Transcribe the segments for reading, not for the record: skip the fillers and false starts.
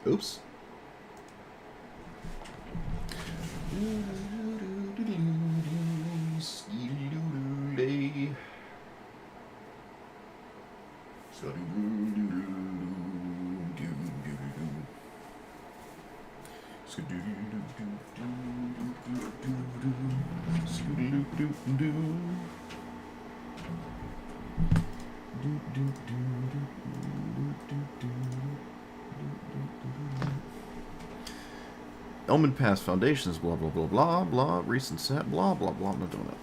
Oops. Omen Pass Foundations, blah blah blah blah blah. Recent set, blah blah blah. I'm not doing that.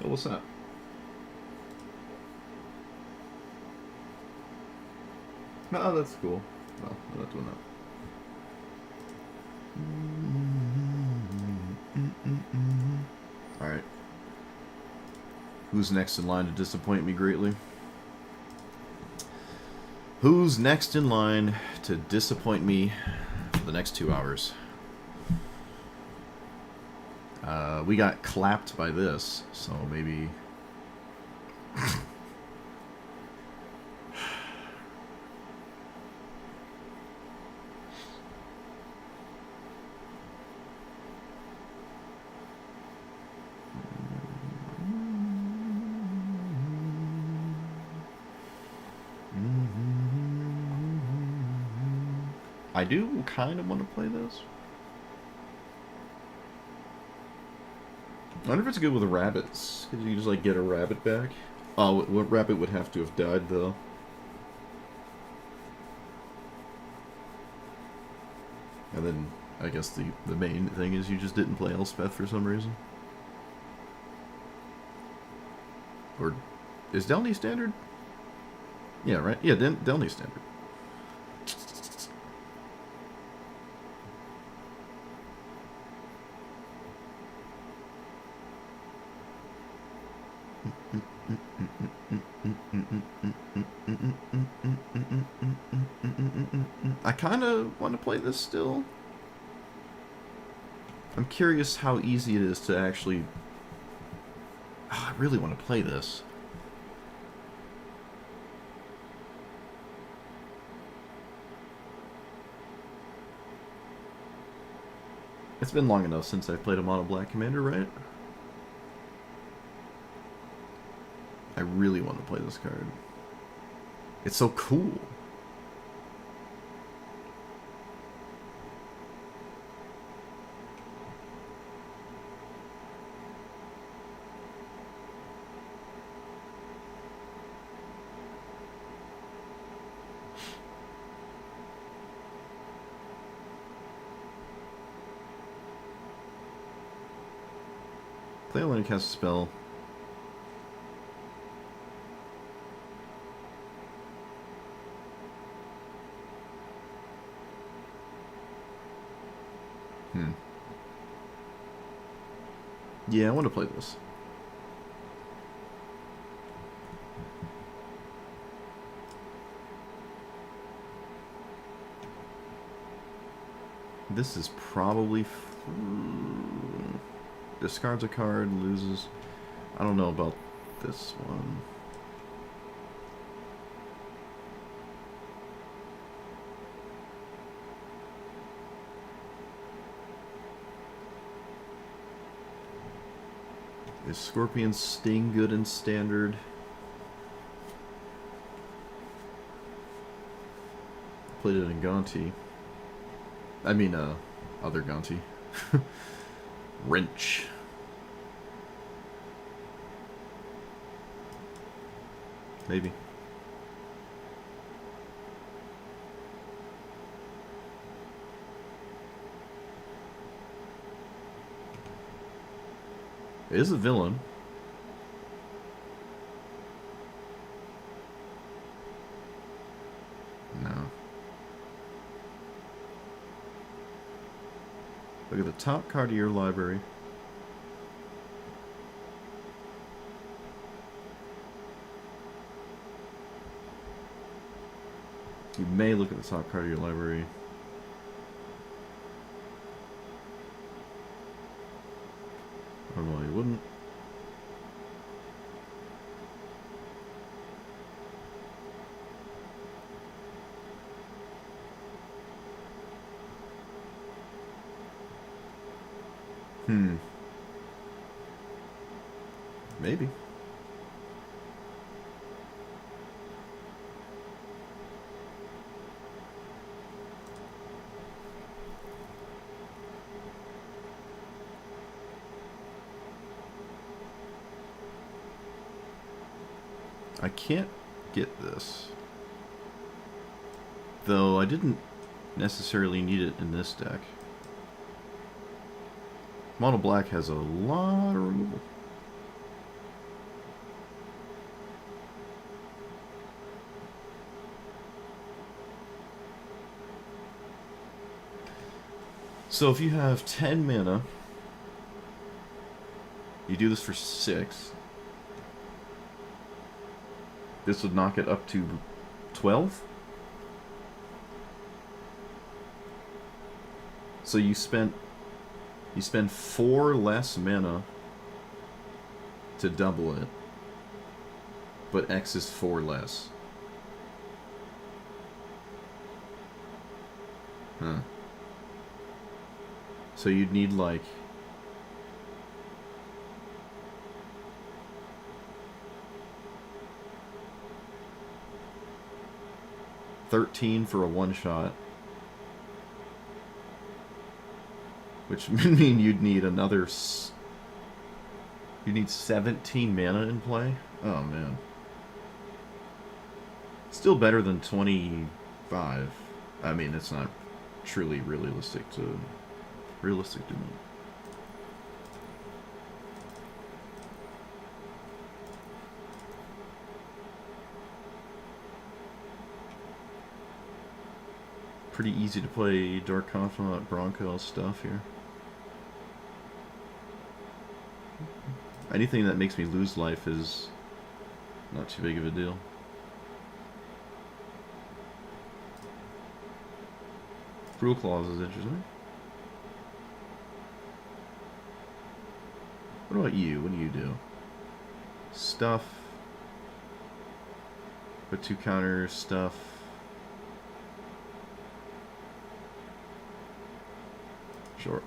Oh, what's that? No, that's cool. No, I'm not doing that. Alright. Who's next in line to disappoint me greatly? Who's next in line to disappoint me for the next 2 hours? We got clapped by this, so maybe... I do kind of want to play this. I wonder if it's good with rabbits. Could you just, like, get a rabbit back? Oh, what rabbit would have to have died, though? And then, I guess the main thing is you just didn't play Elspeth for some reason. Or, is Delny standard? Yeah, right? Yeah, Delny standard. I kind of want to play this still. I'm curious how easy it is to actually... Oh, I really want to play this. It's been long enough since I've played a Mono Black Commander, right? I really want to play this card. It's so cool. Play when I cast a spell. Yeah, I want to play this. This is probably... discards a card, loses... I don't know about this one. Is Scorpion Sting good in Standard? Played it in Gonti. I mean, other Gonti. Wrench. Maybe. It is a villain. No. Look at the top card of your library. You may look at the top card of your library. I don't know why you wouldn't. Maybe. I can't get this. Though I didn't necessarily need it in this deck. Mono Black has a lot of removal. So if you have 10 mana, you do this for 6. This would knock it up to 12. So you spend 4 less mana to double it, but X is 4 less. Huh. So you'd need like 13 for a one-shot, which would mean you'd need another... You need 17 mana in play? Oh, man. Still better than 25. I mean, it's not truly realistic to me. Pretty easy to play Dark Confidant Bronco stuff here. Anything that makes me lose life is not too big of a deal. Cruel Claws is interesting. What about you? What do you do? Stuff. Put 2 counters, stuff. Sure.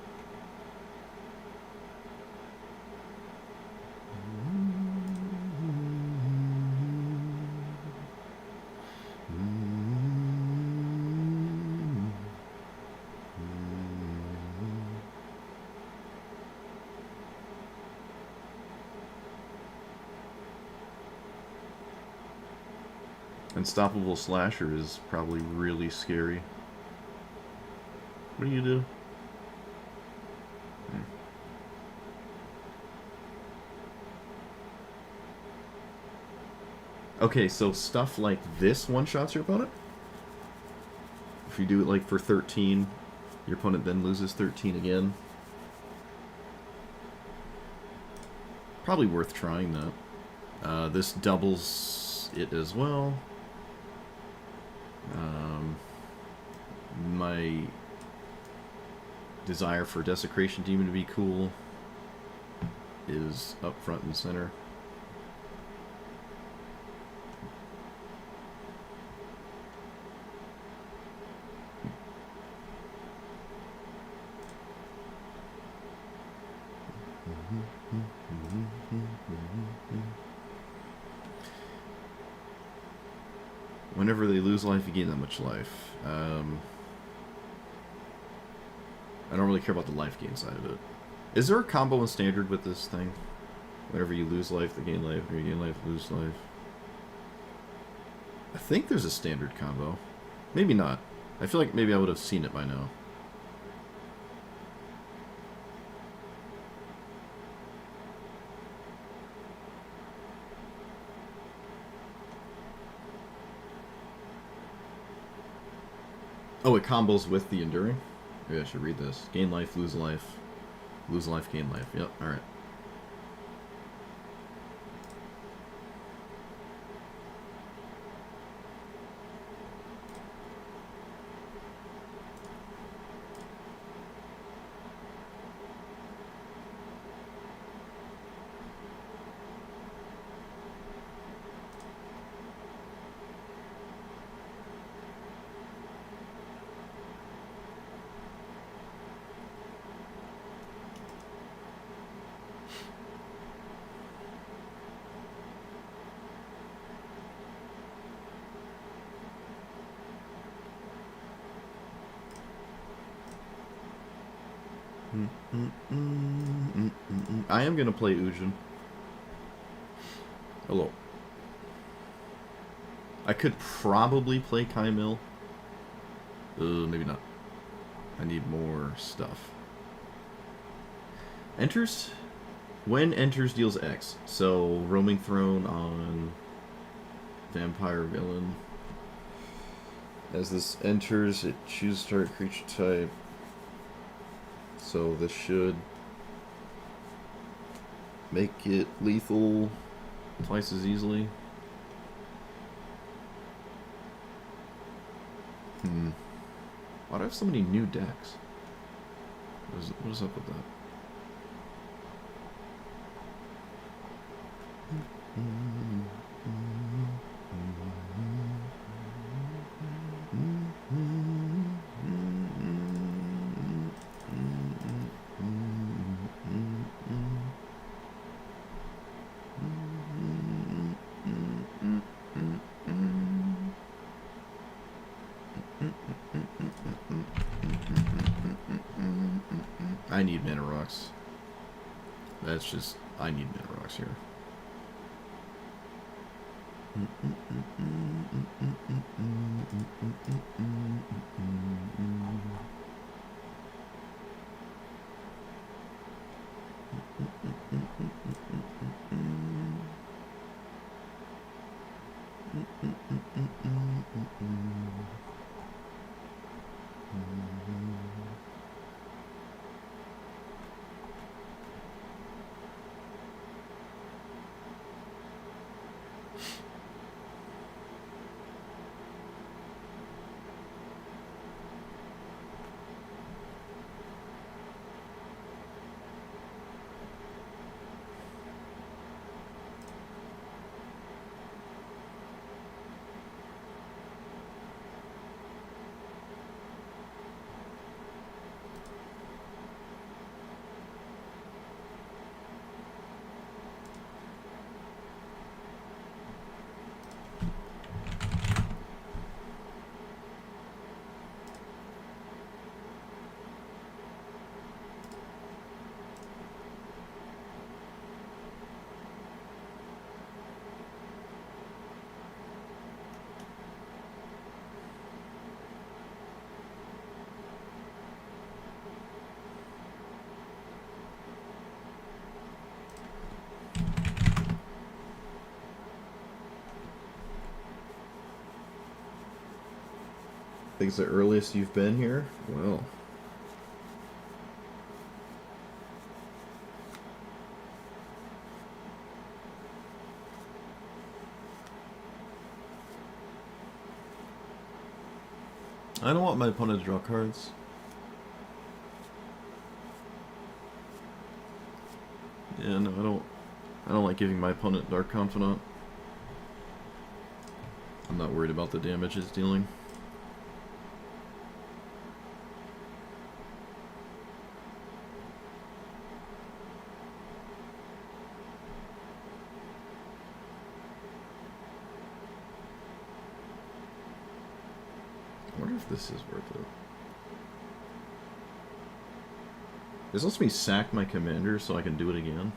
Unstoppable Slasher is probably really scary. What do you do? Okay, so stuff like this one-shots your opponent? If you do it like for 13, your opponent then loses 13 again. Probably worth trying that. This doubles it as well. My desire for Desecration Demon to be cool is up front and center. Whenever they lose life, you gain that much life. I don't really care about the life gain side of it. Is there a combo in Standard with this thing? Whenever you lose life, they gain life. Or you gain life, lose life. I think there's a Standard combo. Maybe not. I feel like maybe I would have seen it by now. Oh, it combos with the Enduring? Maybe I should read this. Gain life, lose life. Lose life, gain life. Yep, alright. I am gonna play Ujin. Hello. I could probably play Kaimil. Maybe not. I need more stuff. Enters? When enters deals X. So, Roaming Throne on Vampire Villain. As this enters, it chooses target creature type. So this should make it lethal twice as easily. Why do I have so many new decks? What is up with that? I need mana rocks. That's just, I need mana rocks here. think it's the earliest you've been here? Well. I don't want my opponent to draw cards. Yeah, no, I don't like giving my opponent Dark Confidant. I'm not worried about the damage it's dealing. I wonder if this is worth it. This lets me sack my commander so I can do it again.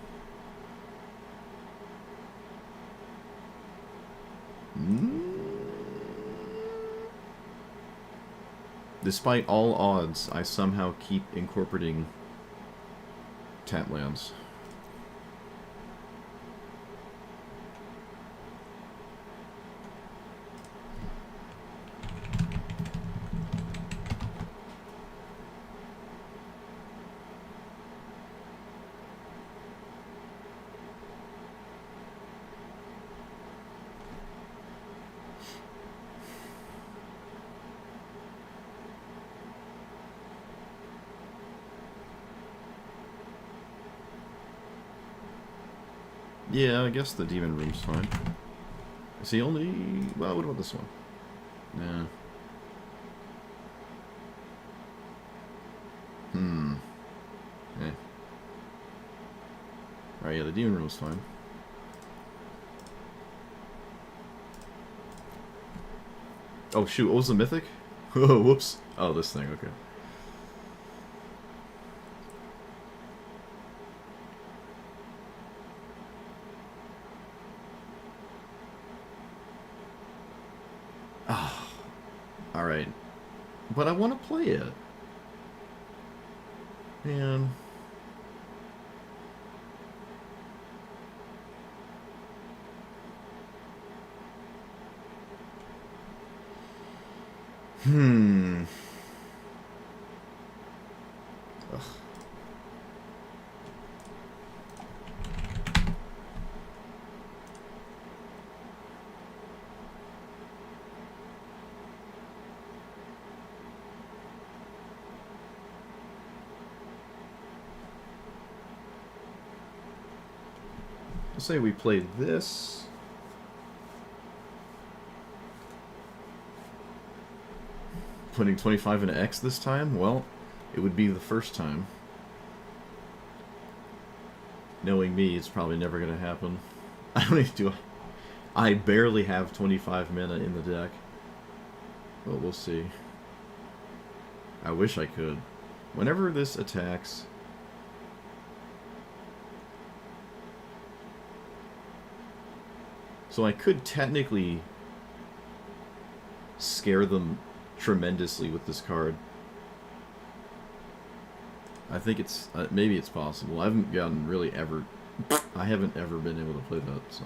Despite all odds, I somehow keep incorporating tap lands. Yeah, I guess the demon room's fine. Is he only... well, what about this one? Nah. Eh. Alright, yeah, the demon room's fine. Oh shoot, what was the mythic? Oh, whoops. Oh, this thing, okay. Alright. But I want to play it. Man. Ugh. Let's say we play this. Putting 25 into X this time? Well, it would be the first time. Knowing me, it's probably never going to happen. I don't even do. I barely have 25 mana in the deck. But we'll see. I wish I could. Whenever this attacks... So I could technically scare them tremendously with this card. I think it's maybe it's possible. I haven't gotten really ever. I haven't ever been able to play that. So.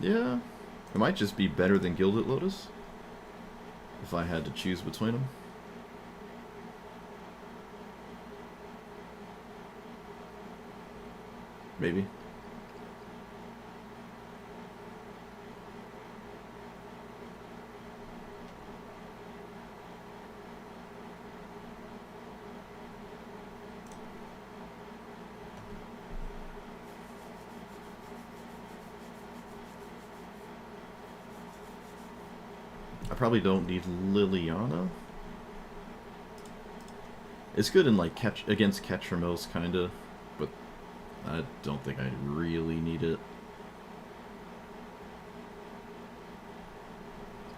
Yeah, it might just be better than Gilded Lotus, if I had to choose between them. Maybe. I probably don't need Liliana. It's good in like against Ketramos kinda, but I don't think I really need it.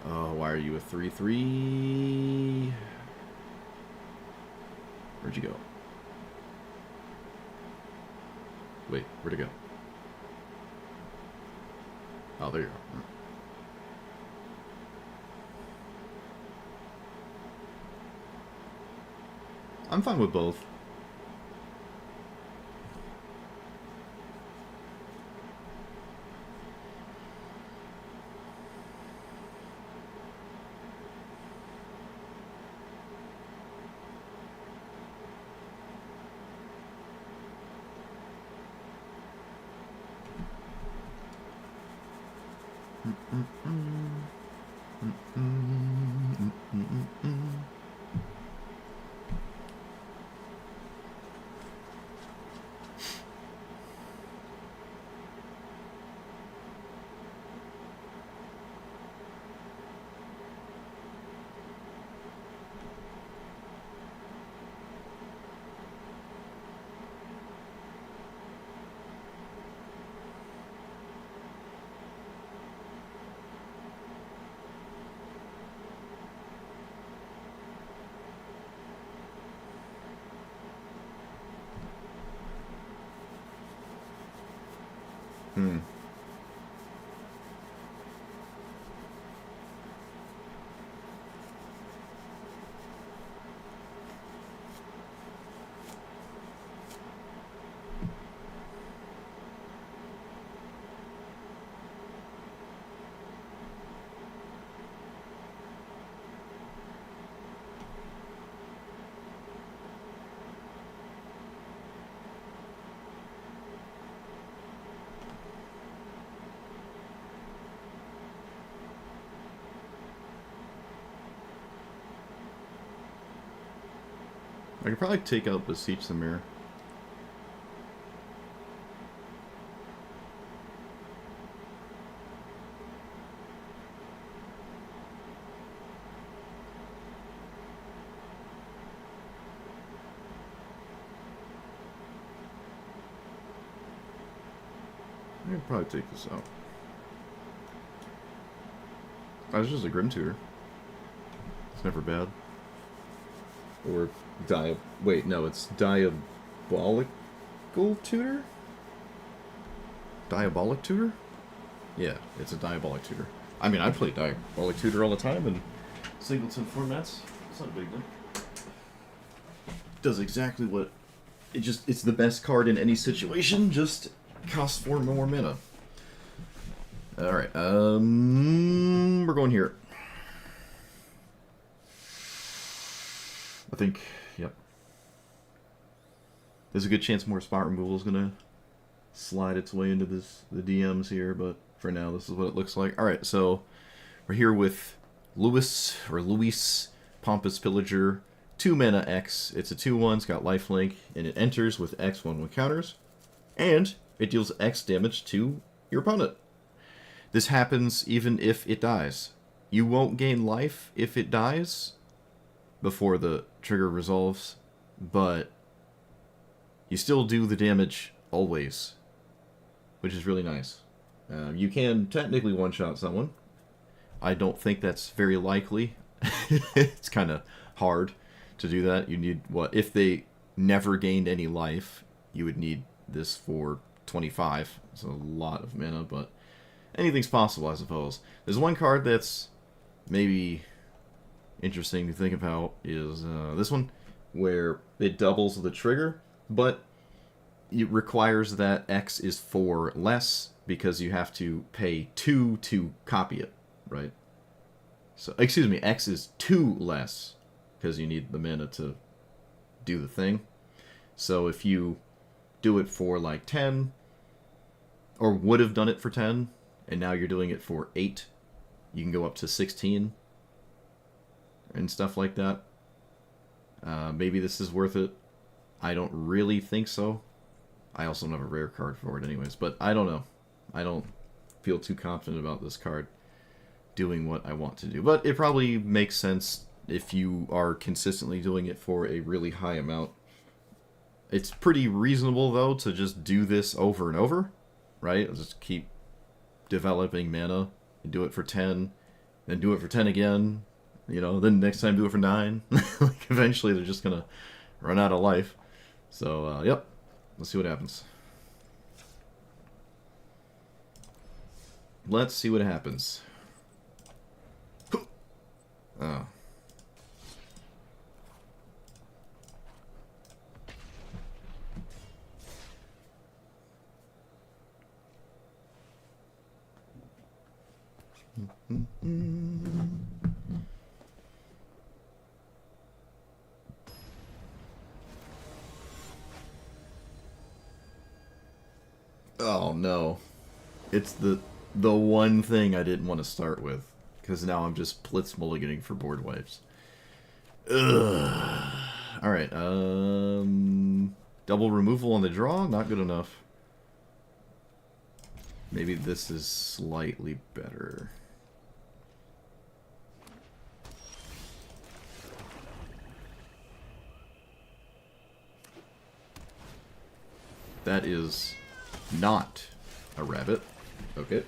Oh, why are you a 3/3? Where'd you go? Wait, where'd it go? Oh, there you are. I'm fine with both. I could probably take out Beseech the Mirror. I'd probably take this out. Oh, it's just a Grim Tutor. It's never bad. Or wait, no, it's Diabolical Tutor? Diabolic Tutor? Yeah, it's a Diabolic Tutor. I mean, I play Diabolic Tutor all the time in Singleton formats. It's not a big deal. Does exactly what... It's the best card in any situation, just costs 4 more mana. Alright, we're going here. I think, yep. There's a good chance more spot removal is going to slide its way into the DMs here, but for now, this is what it looks like. Alright, so we're here with Luis, Pompous Pillager, 2 mana X. It's a 2/1, it's got lifelink, and it enters with X/1 with counters, and it deals X damage to your opponent. This happens even if it dies. You won't gain life if it dies before the trigger resolves, but you still do the damage always, which is really nice. You can technically one-shot someone. I don't think that's very likely. It's kind of hard to do that. You need, what, if they never gained any life, you would need this for 25. It's a lot of mana, but anything's possible, I suppose. There's one card that's maybe interesting to think about, is this one, where it doubles the trigger, but it requires that X is 4 less, because you have to pay 2 to copy it, right? So, excuse me, X is 2 less, because you need the mana to do the thing. So if you do it for like 10, or would have done it for 10, and now you're doing it for 8, you can go up to 16, and stuff like that. Maybe this is worth it. I don't really think so. I also don't have a rare card for it anyways, but I don't know. I don't feel too confident about this card doing what I want to do. But it probably makes sense if you are consistently doing it for a really high amount. It's pretty reasonable, though, to just do this over and over, right? Just keep developing mana and do it for 10, then do it for 10 again, you know, then next time do it for 9. Like, eventually they're just gonna run out of life. So, yep. Let's see what happens. Let's see what happens. Oh. Oh no. It's the one thing I didn't want to start with, because now I'm just blitz mulliganing for board wipes. Ugh. Alright, double removal on the draw, not good enough. Maybe this is slightly better. That is not a rabbit. Okay.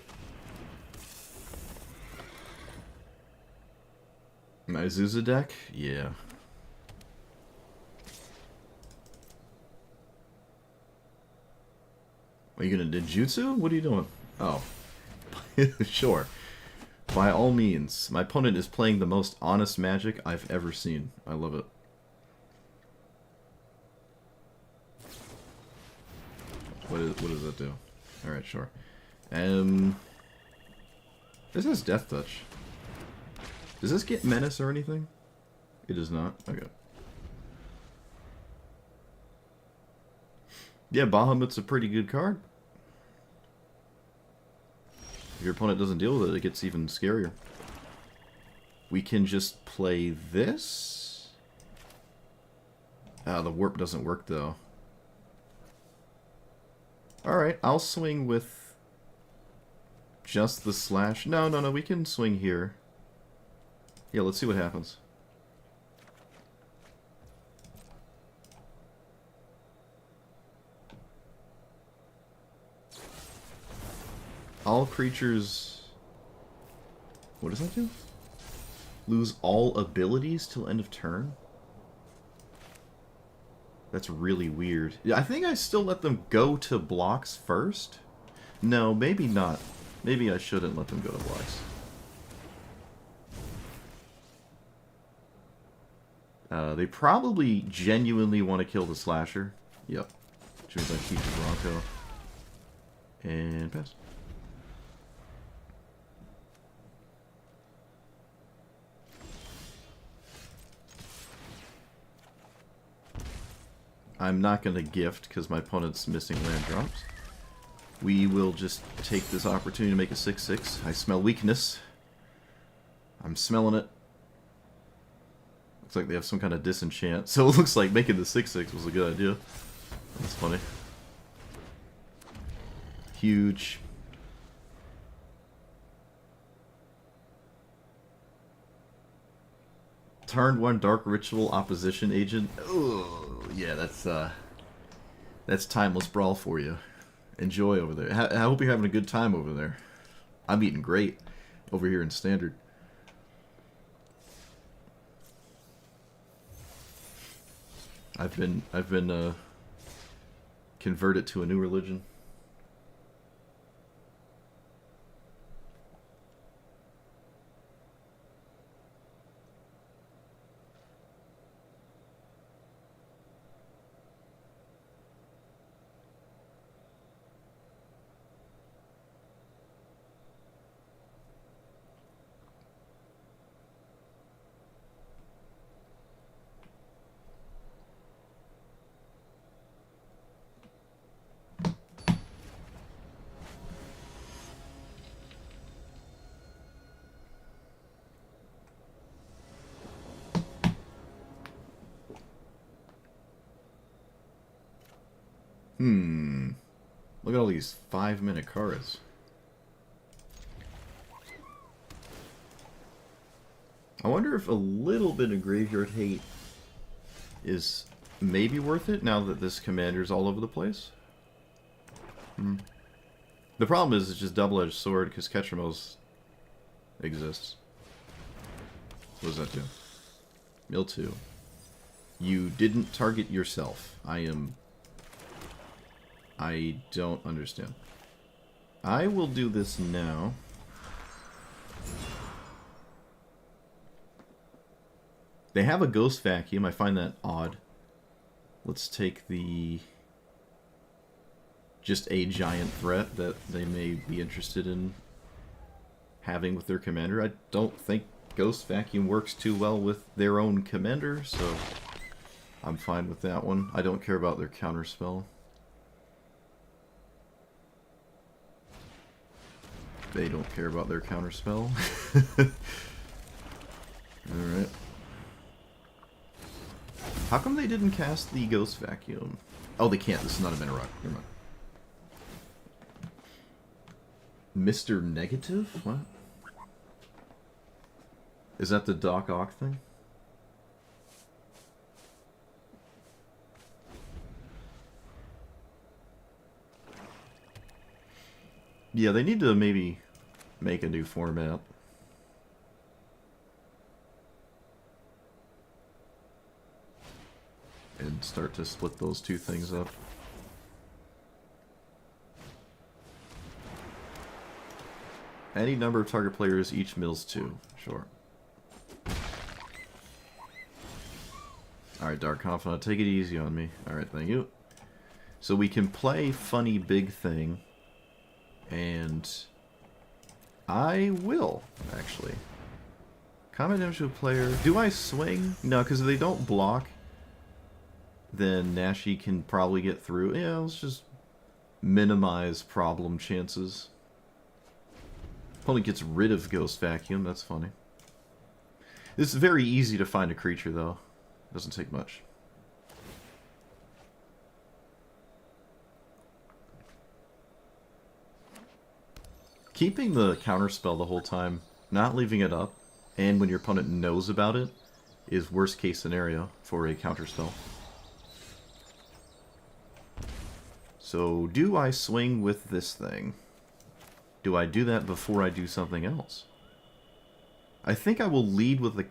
My Zuza deck? Yeah. Are you gonna ninjutsu? What are you doing? Oh. Sure. By all means. My opponent is playing the most honest Magic I've ever seen. I love it. What does that do? Alright, sure. This has Death Touch. Does this get Menace or anything? It does not. Okay. Yeah, Bahamut's a pretty good card. If your opponent doesn't deal with it, it gets even scarier. We can just play this? The warp doesn't work, though. Alright, I'll swing with just the slash. No, we can swing here. Yeah, let's see what happens. All creatures... What does that do? Lose all abilities till end of turn? That's really weird. Yeah, I think I still let them go to blocks first? No, maybe not. Maybe I shouldn't let them go to blocks. They probably genuinely want to kill the slasher. Yep. Which means I keep the Bronco. And pass. I'm not going to gift because my opponent's missing land drops. We will just take this opportunity to make a 6/6. I smell weakness. I'm smelling it. Looks like they have some kind of disenchant. So it looks like making the 6/6 was a good idea. That's funny. Huge. Turn 1 Dark Ritual Opposition Agent. Oh, yeah, that's timeless Brawl for you. Enjoy over there. I hope you're having a good time over there. I'm eating great over here in Standard. I've been converted to a new religion. Look at all these 5-minute cards. I wonder if a little bit of Graveyard Hate is maybe worth it now that this commander's all over the place. The problem is it's just double-edged sword because Ketramos exists. What does that do? Mill 2. You didn't target yourself. I don't understand. I will do this now. They have a Ghost Vacuum. I find that odd. Let's take the... just a giant threat that they may be interested in having with their commander. I don't think Ghost Vacuum works too well with their own commander, so I'm fine with that one. I don't care about their counterspell. They don't care about their counterspell. Alright. How come they didn't cast the Ghost Vacuum? Oh, they can't. This is not a Mana Rock. Never mind. Mr. Negative? What? Is that the Doc Ock thing? Yeah, they need to maybe make a new format. And start to split those two things up. Any number of target players, each mills 2. Sure. Alright, Dark Confidant, take it easy on me. Alright, thank you. So we can play Funny Big Thing. And I will, actually. Combat damage to a player. Do I swing? No, because if they don't block, then Nashi can probably get through. Yeah, let's just minimize problem chances. Opponent gets rid of Ghost Vacuum, that's funny. It's very easy to find a creature, though. Doesn't take much. Keeping the counterspell the whole time, not leaving it up, and when your opponent knows about it, is worst case scenario for a counterspell. So, do I swing with this thing? Do I do that before I do something else? I think I will lead with the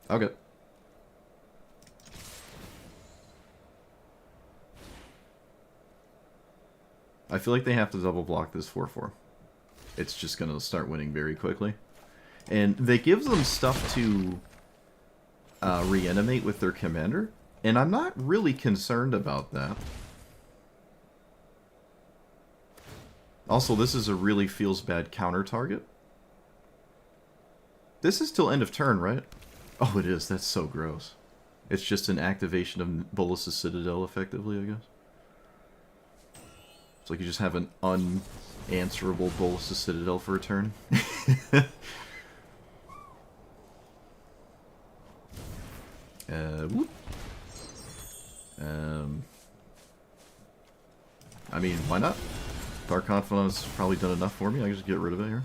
Okay. I feel like they have to double block this 4-4. It's just going to start winning very quickly. And they give them stuff to reanimate with their commander, and I'm not really concerned about that. Also, this is a really feels bad counter target. This is till end of turn, right? Oh, it is. That's so gross. It's just an activation of Bolas' Citadel, effectively, I guess. It's like you just have an unanswerable Bolas' Citadel for a turn. Whoop. I mean, why not? Dark Confidant's probably done enough for me. I can just get rid of it here.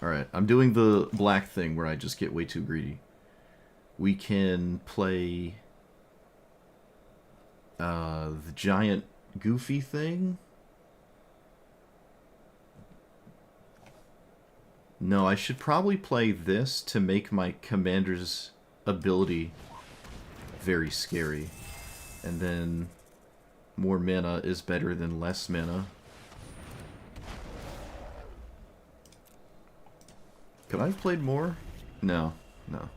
Alright, I'm doing the black thing where I just get way too greedy. We can play the giant goofy thing. No, I should probably play this to make my commander's ability very scary. And then more mana is better than less mana. Could I have played more? No, no.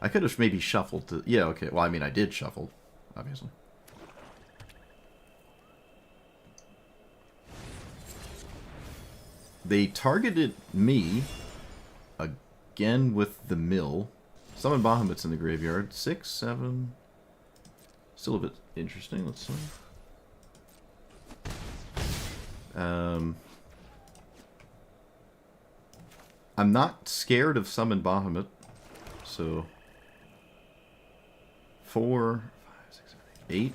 I could have maybe shuffled to... Yeah, okay. Well, I mean, I did shuffle, obviously. They targeted me again with the mill. Summon Bahamut's in the graveyard. 6, 7... Still a bit interesting. Let's see. I'm not scared of Summon Bahamut, so 4, 5, 6, 7, 8.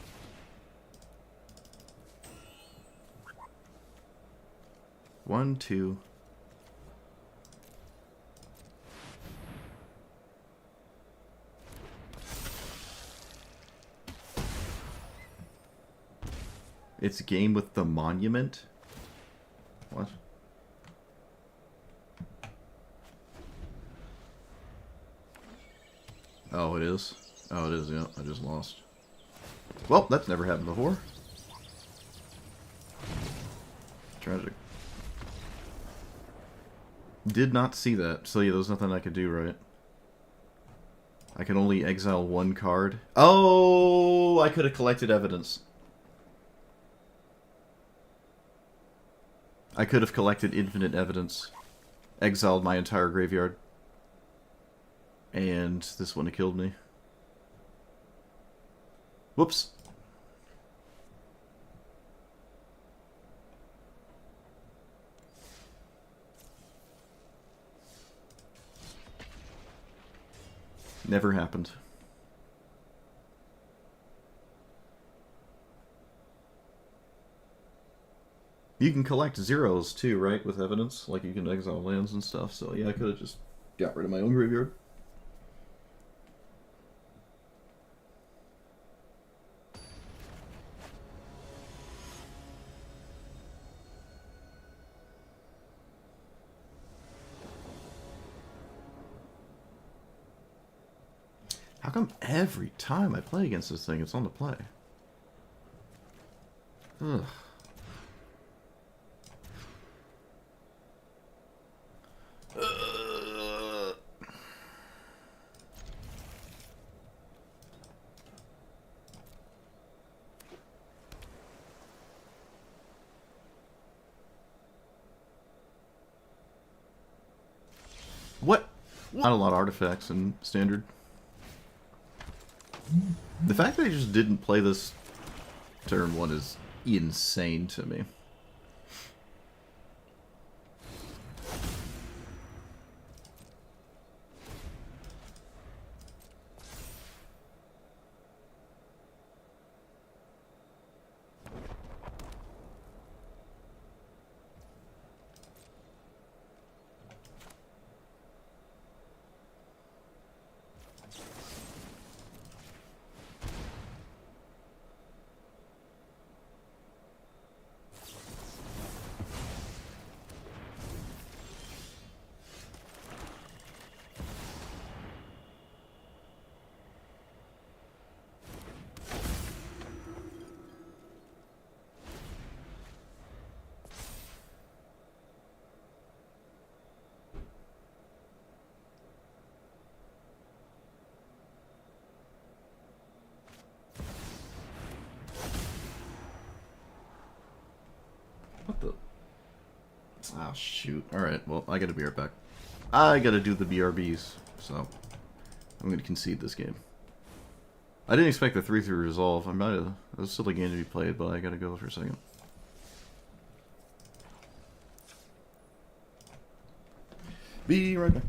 One, two. It's a game with the monument. What? Oh, it is? Oh, it is, yeah. I just lost. Well, that's never happened before. Tragic. Did not see that. So yeah, there's nothing I could do, right? I can only exile one card. Oh, I could have collected evidence. I could have collected infinite evidence. Exiled my entire graveyard. And this wouldn't have killed me. Whoops. Never happened. You can collect zeros too, right, with evidence? Like you can exile lands and stuff, so yeah, I could have just got rid of my own graveyard. How come every time I play against this thing, it's on the play? Ugh. What? Not a lot of artifacts in Standard. The fact that I just didn't play this turn 1 is insane to me. Oh, shoot. Alright, well, I gotta be right back. I gotta do the BRBs, so I'm gonna concede this game. I didn't expect the 3-3 resolve. I might have... It was still a game to be played, but I gotta go for a second. Be right back.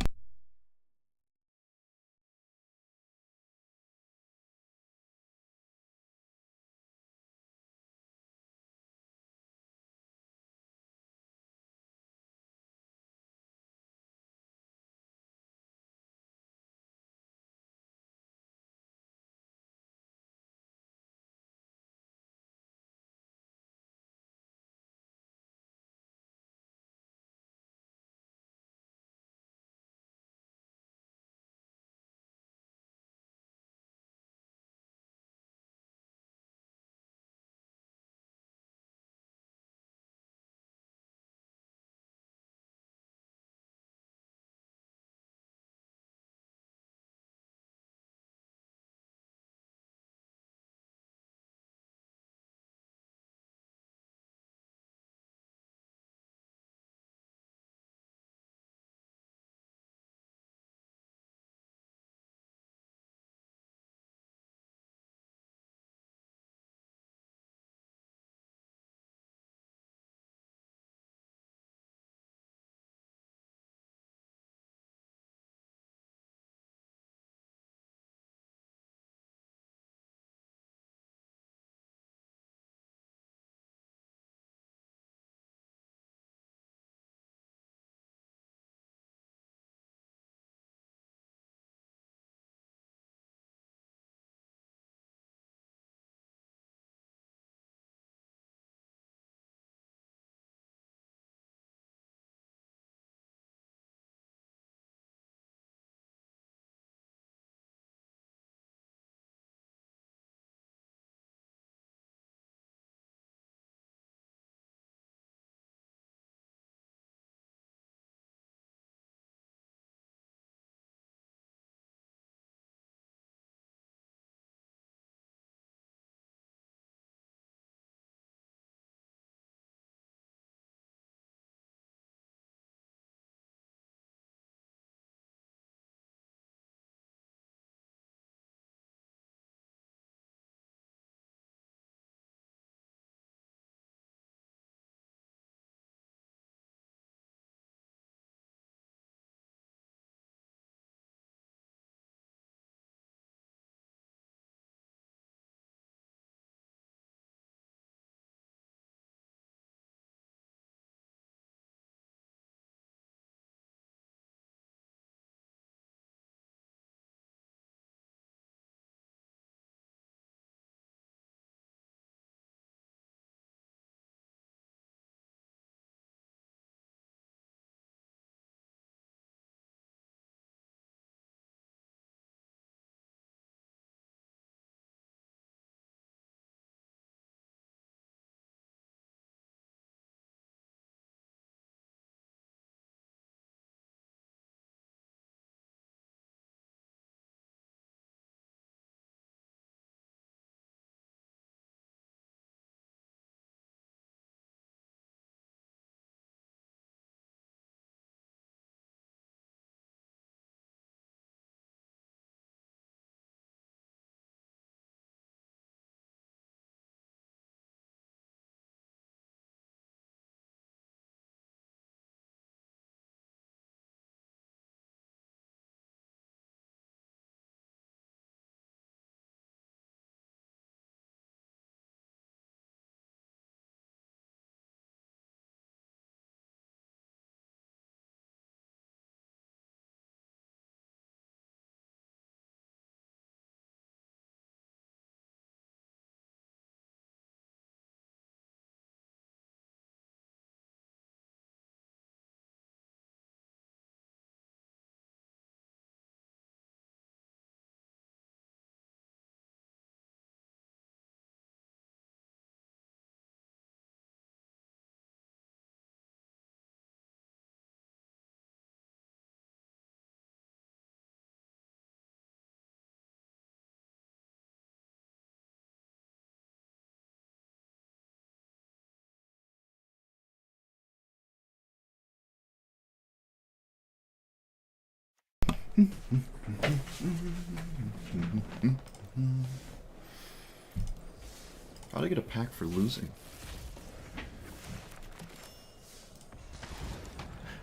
How'd I get a pack for losing?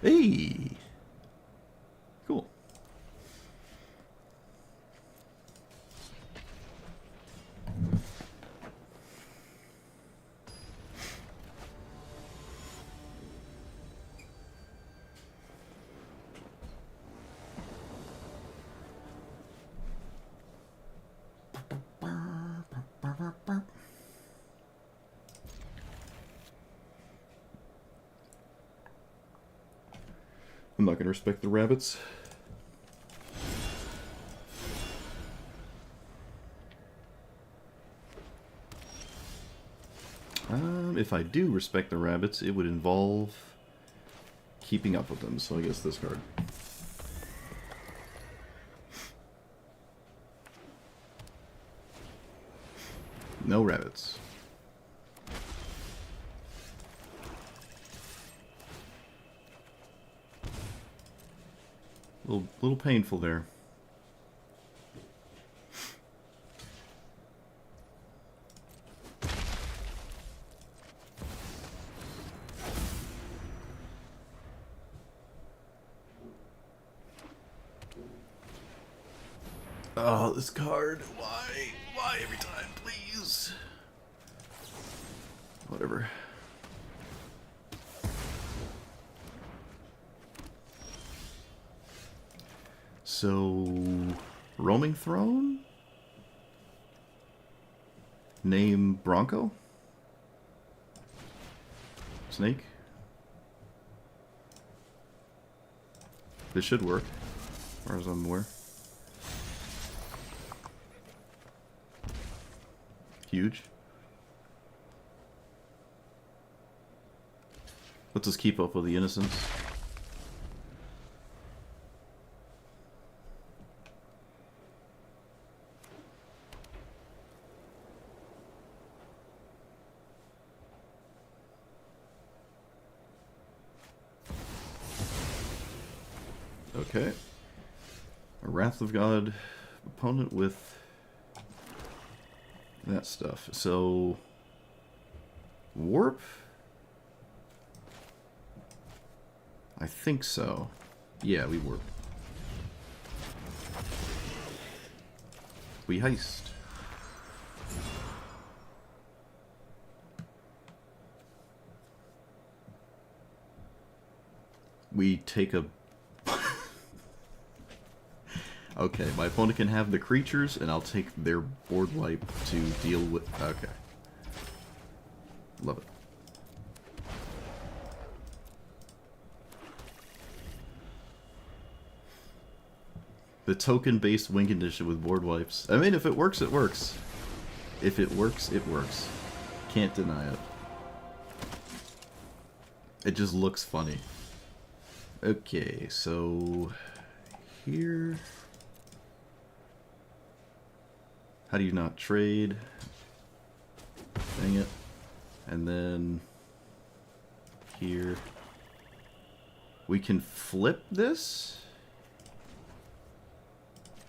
Hey! Cool. I'm not going to respect the rabbits. If I do respect the rabbits, it would involve keeping up with them, so I guess this card. No rabbits. Little painful there. Oh, this card. Why? Why every time, please? Whatever. So, Roaming Throne? Name Bronco? Snake? This should work, as far as I'm aware. Huge. Let's just keep up with the innocents. Okay. A Wrath of God opponent with that stuff. So, warp? I think so. Yeah, we warp. We heist. We take a... Okay, my opponent can have the creatures, and I'll take their board wipe to deal with... Okay. Love it. The token-based win condition with board wipes. I mean, if it works, it works. If it works, it works. Can't deny it. It just looks funny. Okay, so... Here... How do you not trade? Dang it. And then... Here... We can flip this?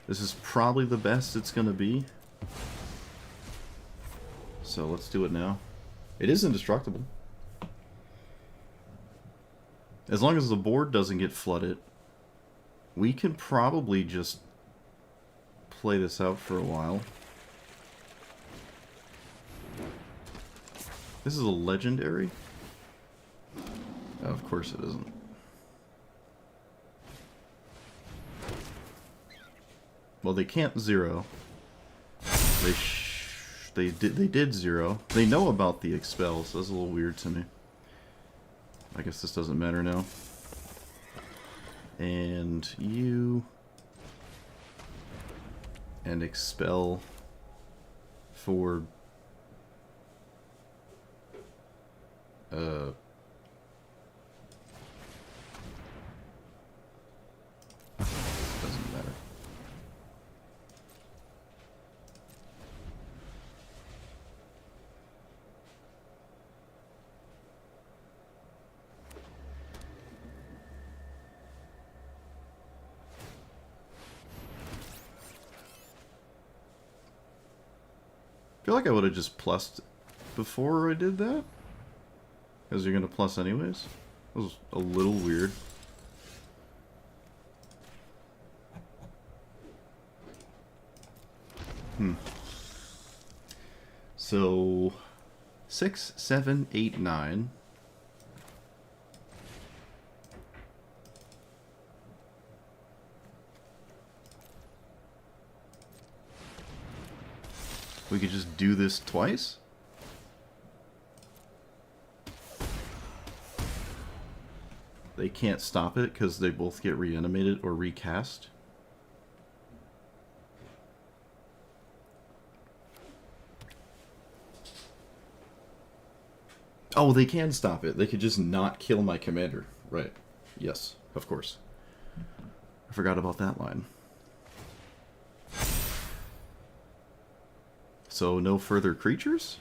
This is probably the best it's gonna be. So let's do it now. It is indestructible. As long as the board doesn't get flooded, we can probably just play this out for a while. This is a legendary? Oh, of course it isn't. Well, they can't zero. They did zero. They know about the expel, so that's a little weird to me. I guess this doesn't matter now. And you... And expel for... Doesn't matter. feel like I would have just plussed before I did that. Because you're going to plus anyways. That was a little weird. So 6, 7, 8, 9. We could just do this twice? They can't stop it because they both get reanimated or recast. Oh, they can stop it. They could just not kill my commander. Right. Yes, of course. I forgot about that line. So, no further creatures?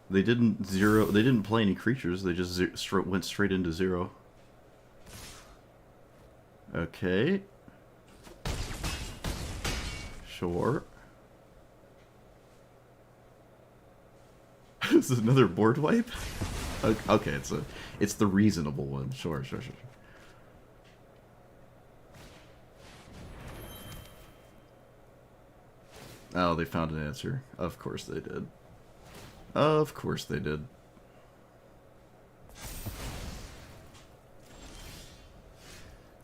They didn't play any creatures. They just went straight into 0. Okay. Sure. This is another board wipe? Okay, it's the reasonable one. Sure. Oh, they found an answer. Of course they did. Of course they did.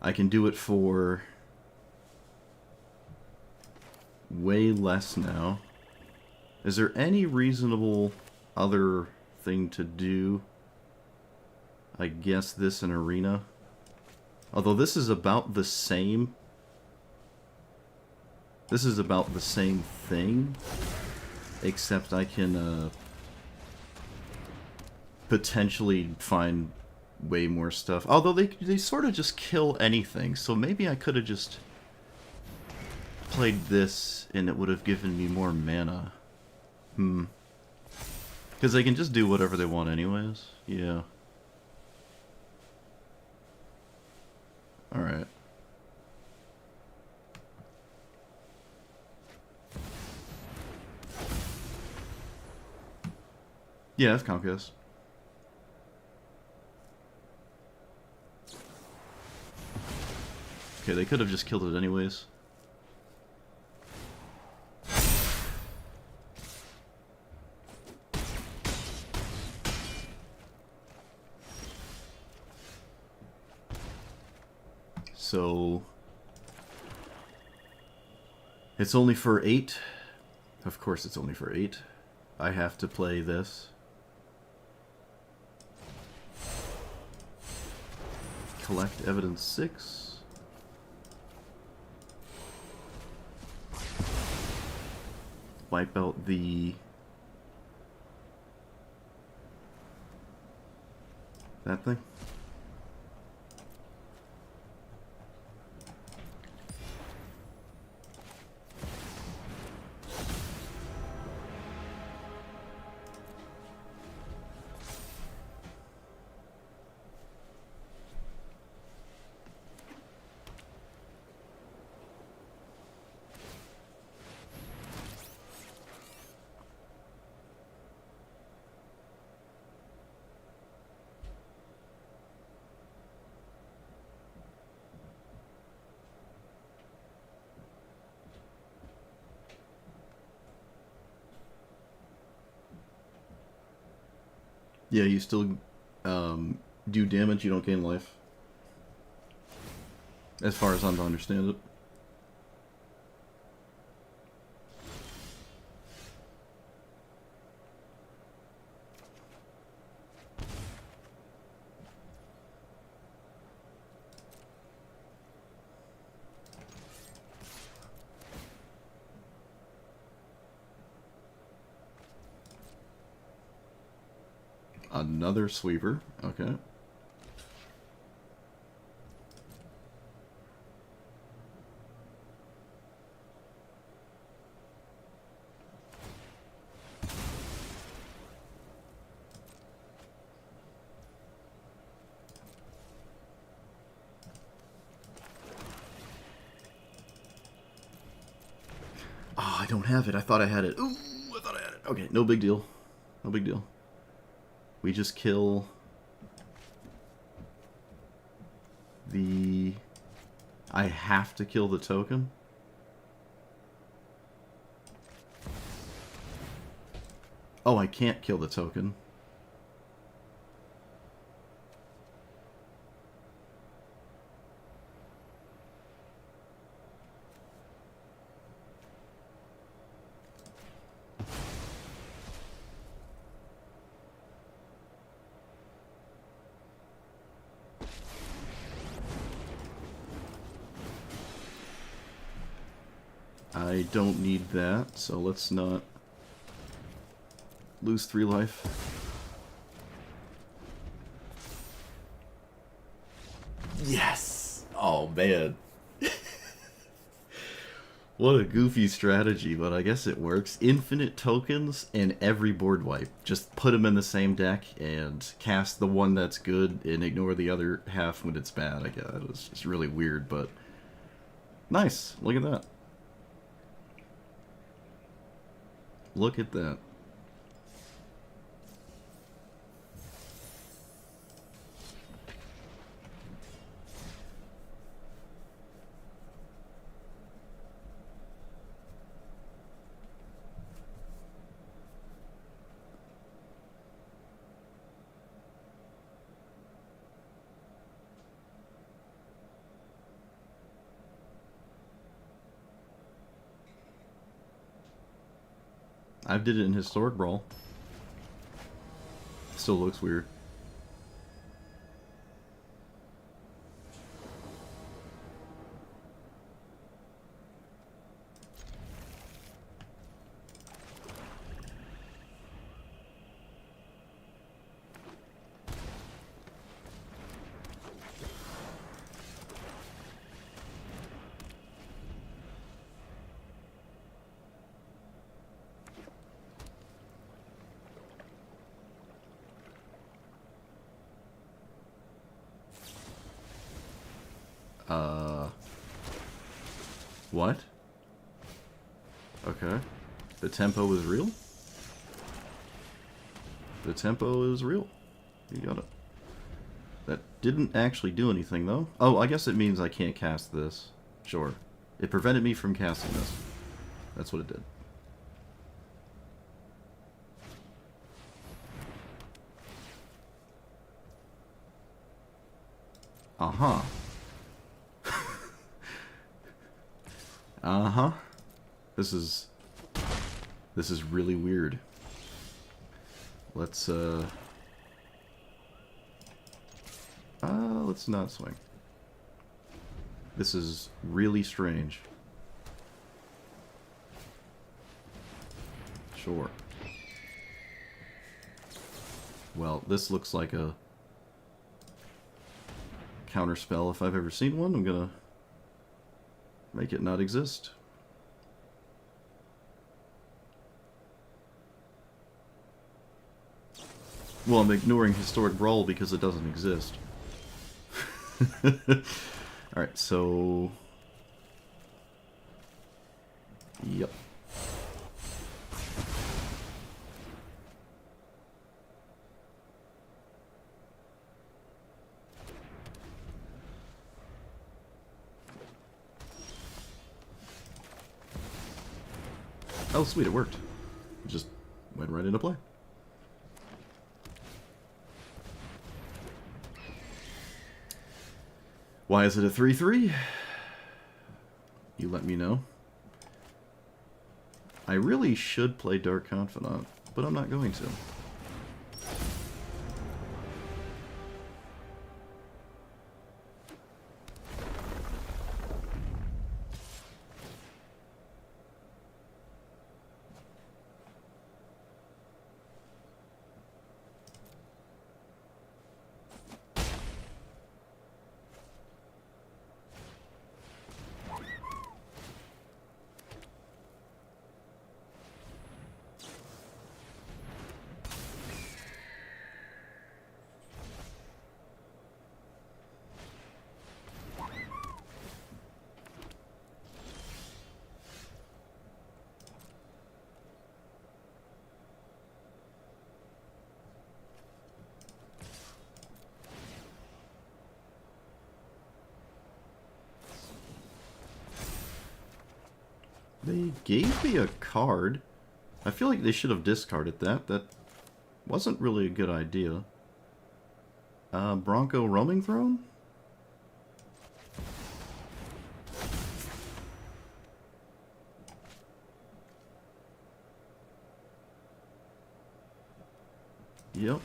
I can do it for way less now. Is there any reasonable other thing to do? I guess this in Arena. Although this is about the same. This is about the same thing. Except I can potentially find way more stuff. Although they sort of just kill anything. So maybe I could have just played this and it would have given me more mana. Because they can just do whatever they want anyways. Yeah. Alright. Yeah, that's Conquest. Okay, they could have just killed it anyways. So it's only for 8. Of course it's only for 8. I have to play this. Collect evidence 6. Wipe out the... that thing? Yeah, you still do damage, you don't gain life. As far as I'm to understand it. Another sweeper, okay. Oh, don't have it. I thought I had it. Ooh, I thought I had it. Okay, no big deal. No big deal. We just kill the... I have to kill the token? Oh, I can't kill the token. I don't need that, so let's not lose 3 life. Yes! Oh, man. What a goofy strategy, but I guess it works. Infinite tokens and every board wipe. Just put them in the same deck and cast the one that's good and ignore the other half when it's bad. I guess it was just really weird, but nice. Look at that. Look at that. I did it in Historic Brawl. Still looks weird. What? Okay. The tempo is real? The tempo is real. You got it. That didn't actually do anything, though. Oh, I guess it means I can't cast this. Sure. It prevented me from casting this. That's what it did. Uh-huh. Uh-huh. This is really weird. Let's not swing. This is really strange. Sure. Well, this looks like a counterspell if I've ever seen one. I'm gonna make it not exist. Well, I'm ignoring Historic Brawl because it doesn't exist. Alright, so... Yep. Oh, sweet, it worked. It just went right into play. Why is it a 3-3? You let me know. I really should play Dark Confidant, but I'm not going to. They gave me a card. I feel like they should have discarded that. That wasn't really a good idea. Bronco Roaming Throne? Yep.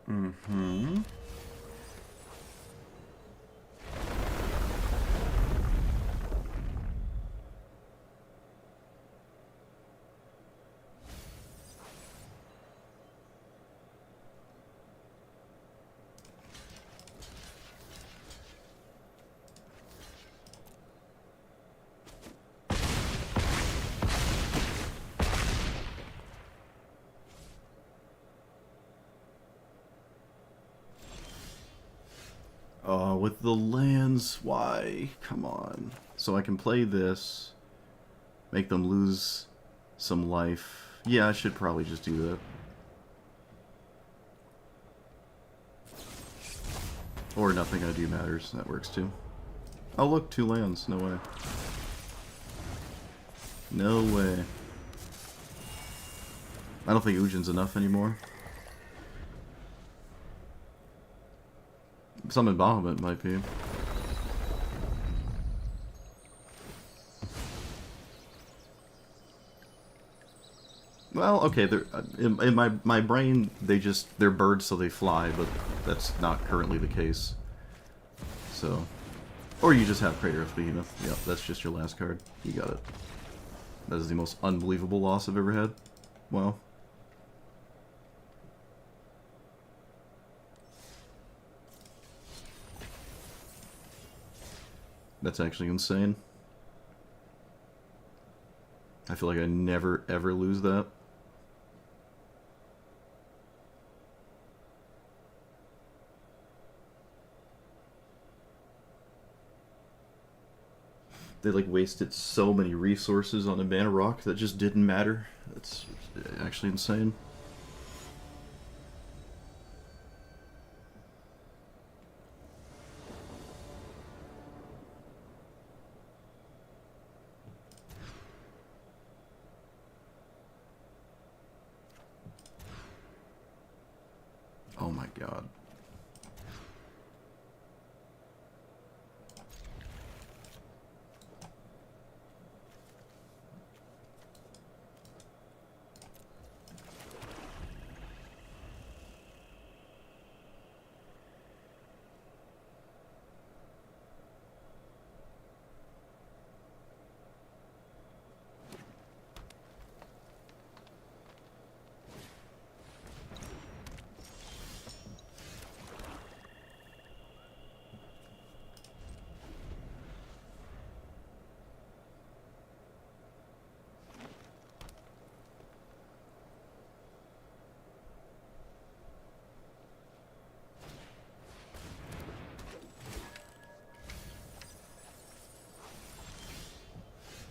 Mm-hmm. Oh, with the lands, why? Come on. So I can play this, make them lose some life. Yeah, I should probably just do that. Or nothing I do matters. That works too. Oh look, 2 lands. No way. No way. I don't think Ujin's enough anymore. Summon Bahamut might be. Well, okay, they're, in my brain, they're birds so they fly, but that's not currently the case. So, or you just have Crater of Behemoth. Yep, that's just your last card. You got it. That is the most unbelievable loss I've ever had. Wow. That's actually insane. I feel like I never, ever lose that. They, like, wasted so many resources on a mana rock that just didn't matter. That's actually insane. Oh my god.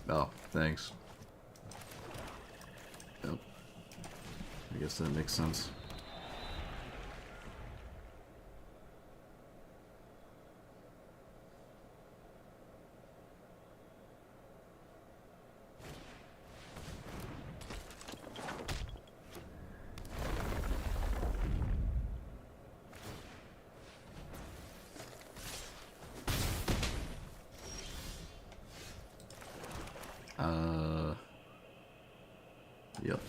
Oh, thanks. Yep. I guess that makes sense. Yep.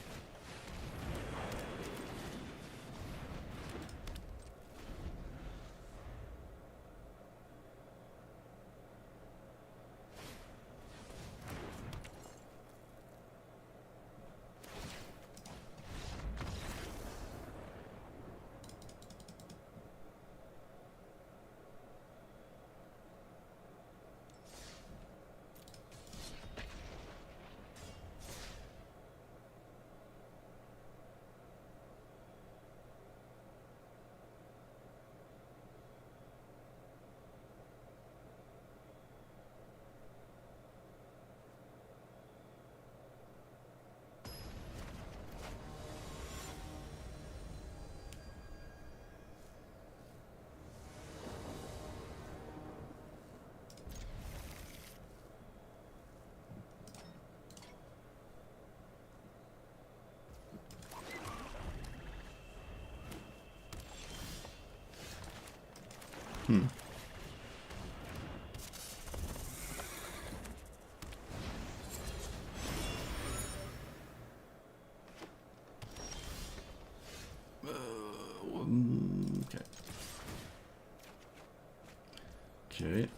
Okay. Okay.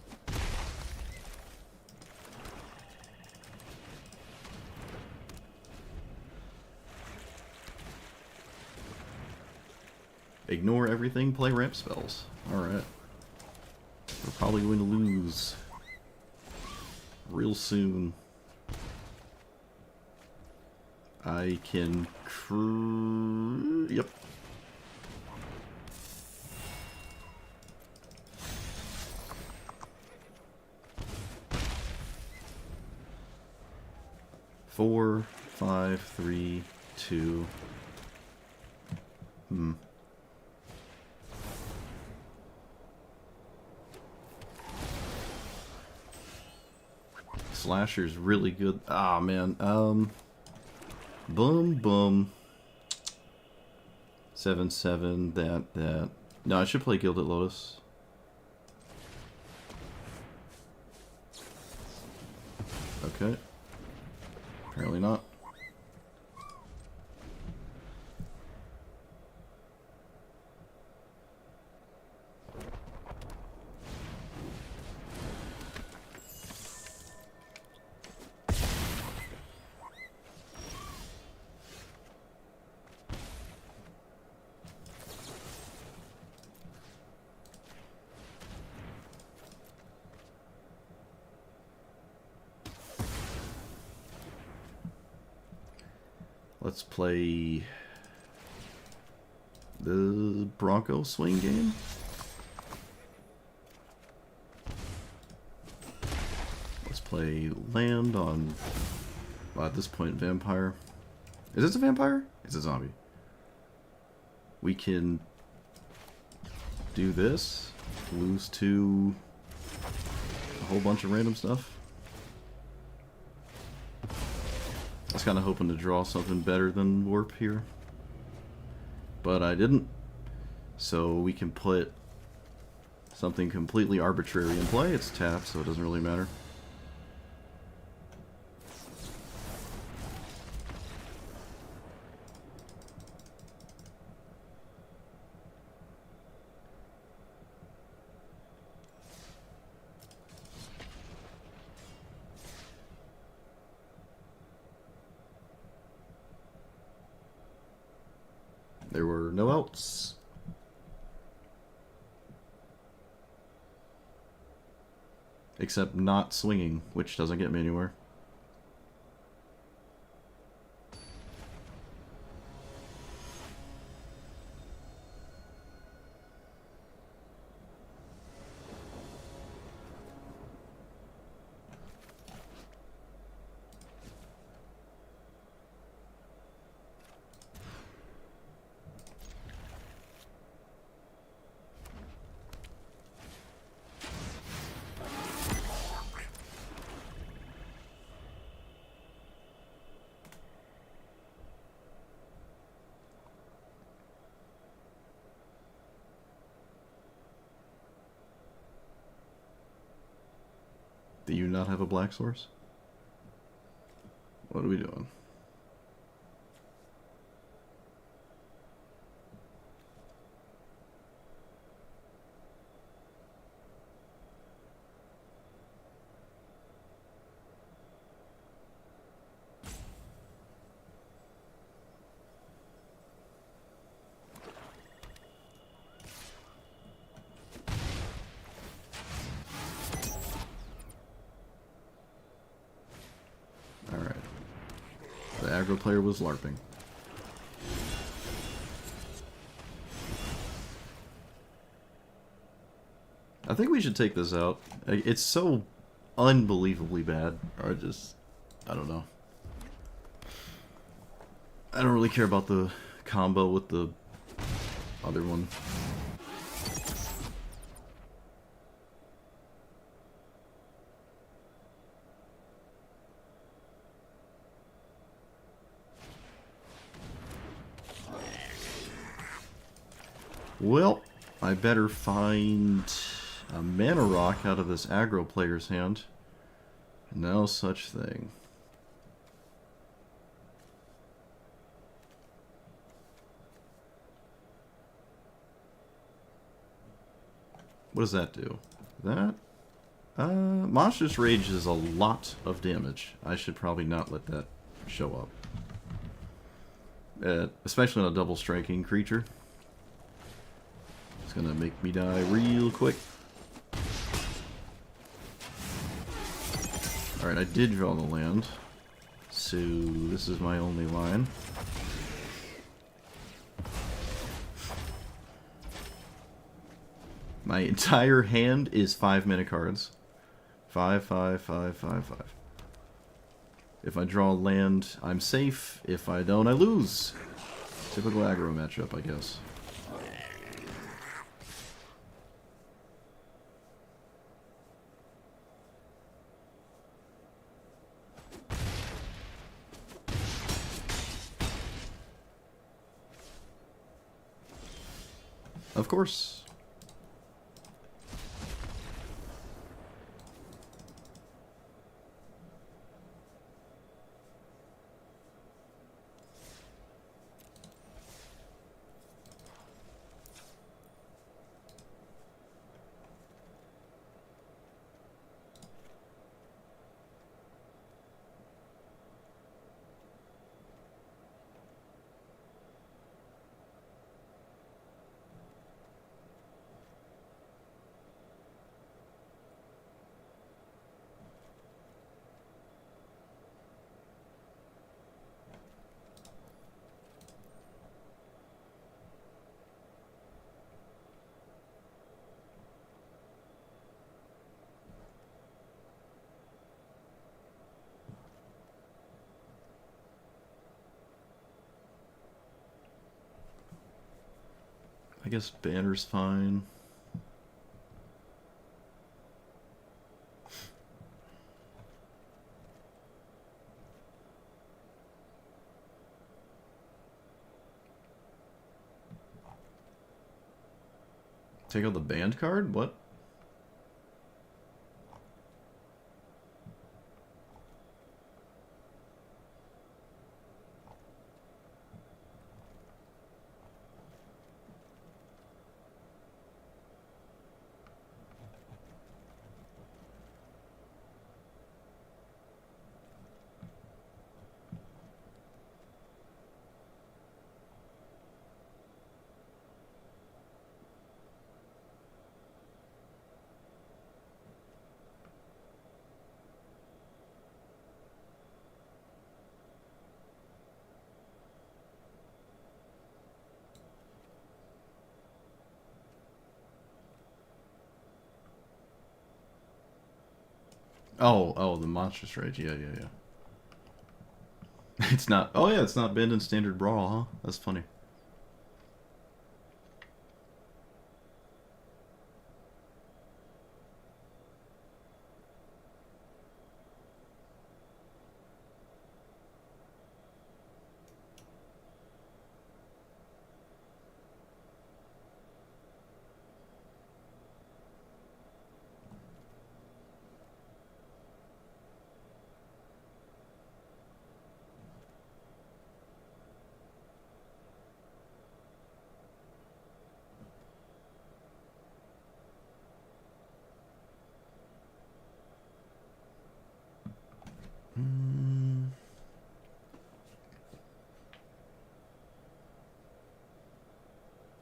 Ignore everything, play ramp spells. Alright. We're probably going to lose real soon. I can yep. Four, five, three, two. Slasher's really good. Ah, man. Boom, boom. 7/7. That. No, I should play Gilded Lotus. Okay. Apparently not. Let's play the Bronco swing game. Let's play land on, well, at this point, vampire. Is this a vampire? It's a zombie. We can do this, lose to a whole bunch of random stuff. I was kind of hoping to draw something better than warp here, but I didn't. So we can put something completely arbitrary in play. It's tapped, so it doesn't really matter. There were no outs. Except not swinging, which doesn't get me anywhere. Do you not have a black source? What are we doing? The aggro player was LARPing. I think we should take this out. It's so unbelievably bad. Or I don't know. I don't really care about the combo with the other one. Well, I better find a mana rock out of this aggro player's hand. No such thing. What does that do? That? Monstrous Rage is a lot of damage. I should probably not let that show up. Especially on a double striking creature. It's gonna make me die real quick. Alright, I did draw the land. So this is my only line. My entire hand is 5 mana cards. 5, 5, 5, 5, 5. If I draw land, I'm safe. If I don't, I lose. Typical aggro matchup, I guess. Of course. I guess banner's fine. Take out the banned card? What? Oh, the Monstrous Rage. Yeah. It's not... Oh, yeah, it's not banned in Standard Brawl, huh? That's funny.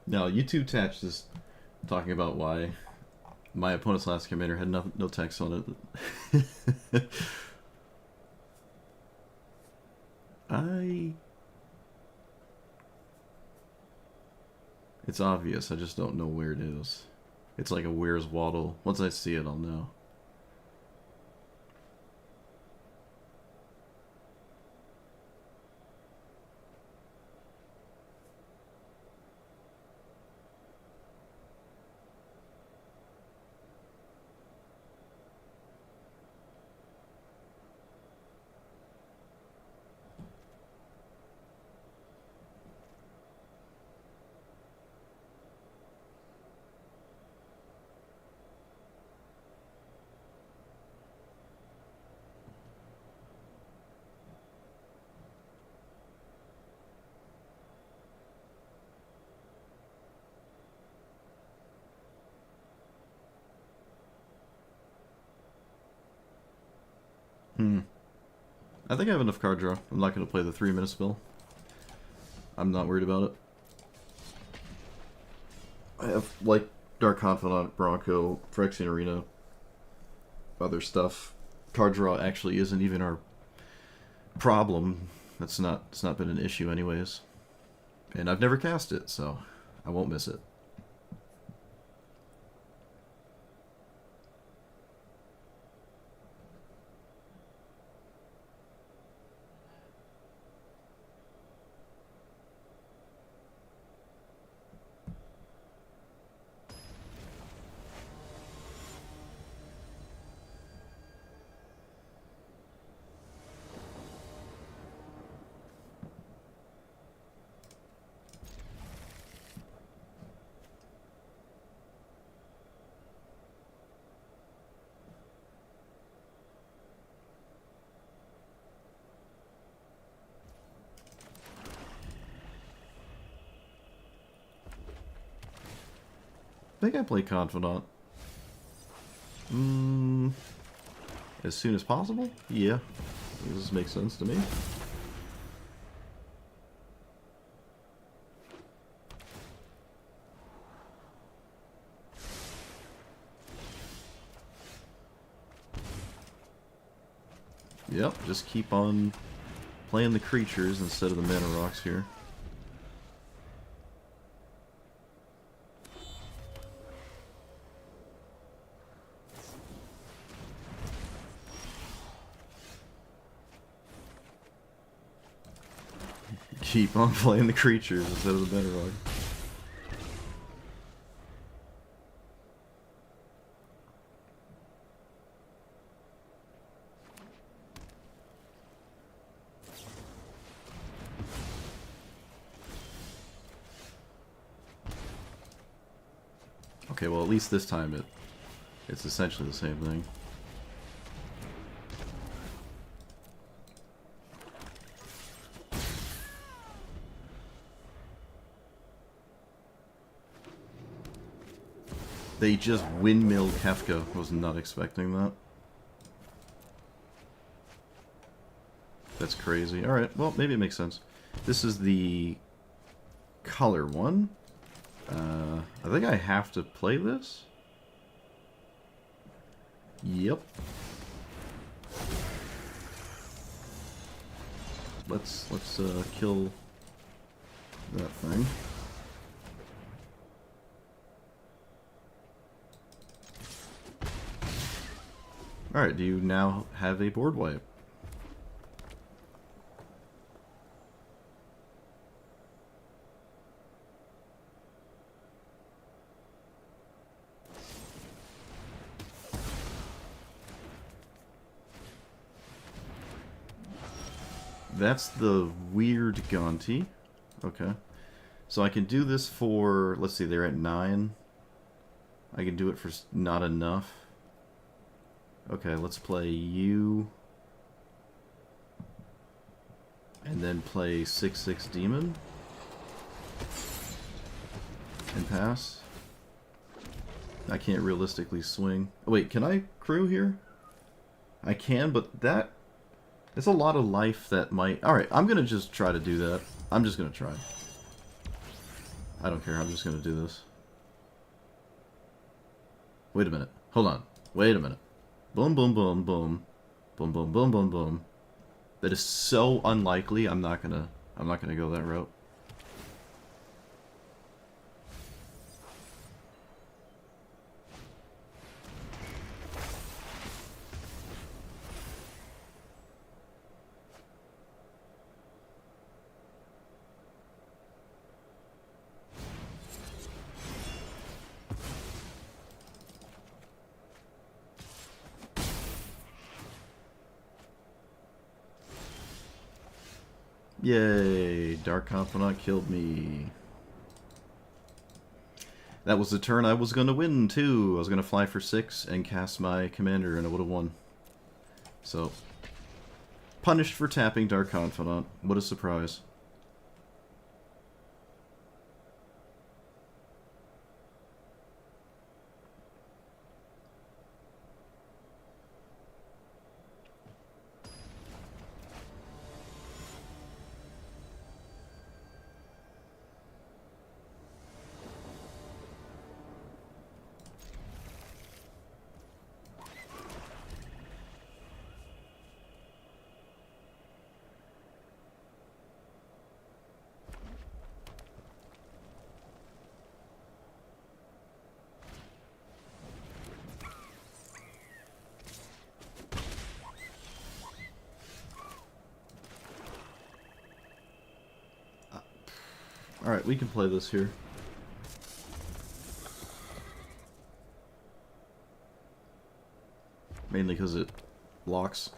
Now, YouTube Tatch is talking about why my opponent's last commander had no text on it. It's obvious, I just don't know where it is. It's like a Where's Waddle. Once I see it, I'll know. I think I have enough card draw. I'm not going to play the 3-minute spell. I'm not worried about it. I have, like, Dark Confidant, Bronco, Phyrexian Arena, other stuff. Card draw actually isn't even our problem. It's not been an issue anyways. And I've never cast it, so I won't miss it. I think I play Confidant. As soon as possible? Yeah. This makes sense to me. Yep, just keep on playing the creatures instead of the mana rocks here. Keep on playing the creatures instead of the mana rock. Okay, well at least this time it's essentially the same thing. They just windmilled Kefka. Was not expecting that. That's crazy. Alright, well, maybe it makes sense. This is the color one. I think I have to play this. Yep. Let's kill that thing. Alright, do you now have a board wipe? That's the weird Gonti. Okay. So I can do this for, let's see, they're at 9. I can do it for not enough. Okay, let's play you. And then play 6/6 Demon. And pass. I can't realistically swing. Oh, wait, can I crew here? I can, but it's a lot of life that might... Alright, I'm gonna just try to do that. I'm just gonna try. I don't care, I'm just gonna do this. Wait a minute. Hold on. Wait a minute. Boom, boom, boom, boom. Boom, boom, boom, boom, boom. That is so unlikely, I'm not gonna go that route. Yay, Dark Confidant killed me. That was the turn I was going to win, too. I was going to fly for 6 and cast my commander, and I would have won. So, punished for tapping Dark Confidant. What a surprise. Alright, we can play this here. Mainly because it locks.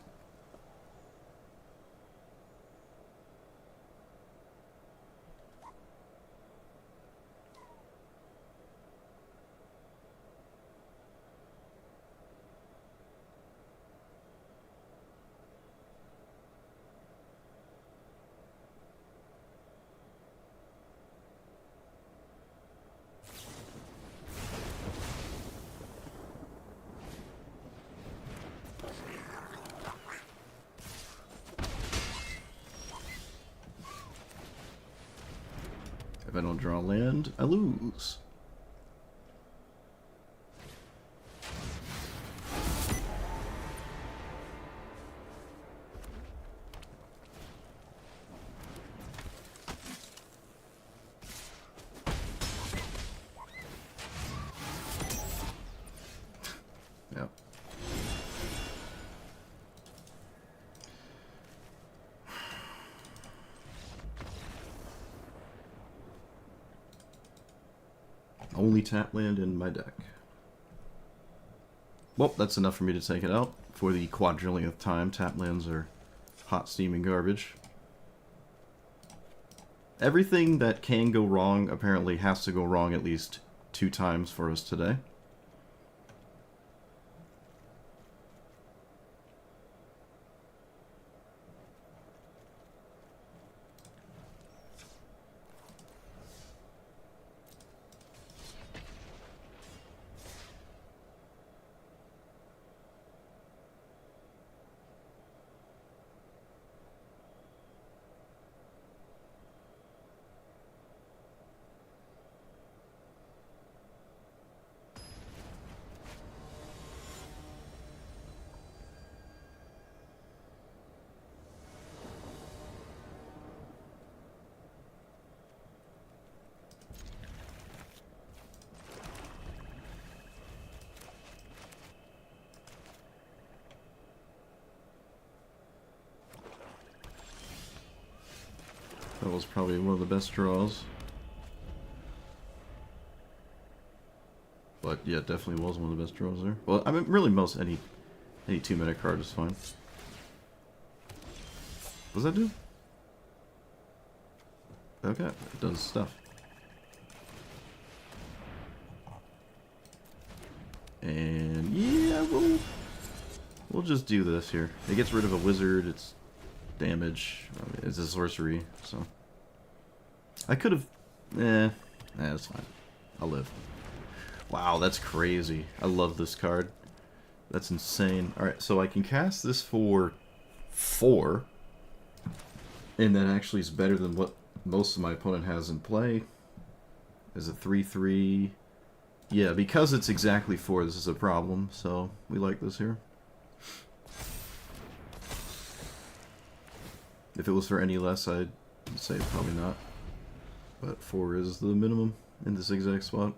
If I don't draw land, I lose. Yep. Only tap land in my deck. Well, that's enough for me to take it out. For the quadrillionth time, tap lands are hot, steaming garbage. Everything that can go wrong apparently has to go wrong at least 2 times for us today. That was probably one of the best draws. But yeah, it definitely was one of the best draws there. Well, I mean, really most any 2-minute card is fine. What does that do? Okay, it does stuff. And yeah, we'll just do this here. It gets rid of a wizard, it's damage, I mean, it's a sorcery, so I could have that's fine. I'll live. Wow, that's crazy. I love this card. That's insane. Alright, so I can cast this for 4. And that actually is better than what most of my opponent has in play. Is it 3/3? Yeah, because it's exactly 4, this is a problem, so we like this here. If it was for any less, I'd say probably not. But 4 is the minimum in this exact spot.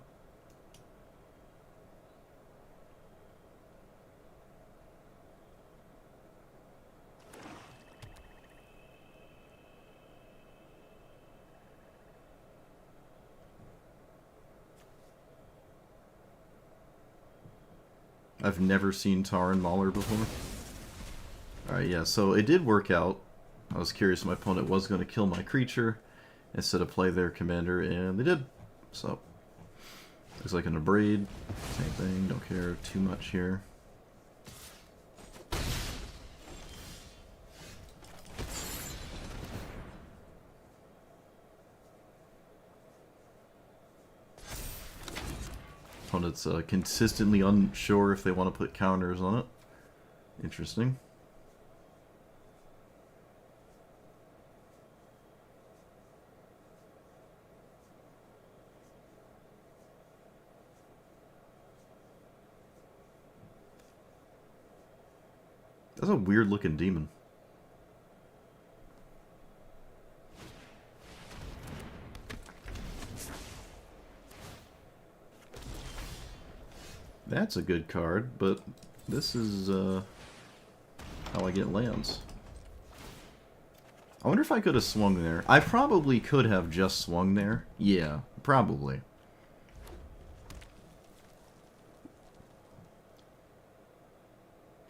I've never seen Taran Mauler before. Alright, yeah, so it did work out. I was curious if my opponent was going to kill my creature instead of play their commander, and they did. So, looks like an Abrade. Same thing, don't care too much here. Opponent's consistently unsure if they want to put counters on it. Interesting. That's a weird looking demon. That's a good card, but this is how I get lands. I wonder if I could have swung there. I probably could have just swung there. Yeah, probably.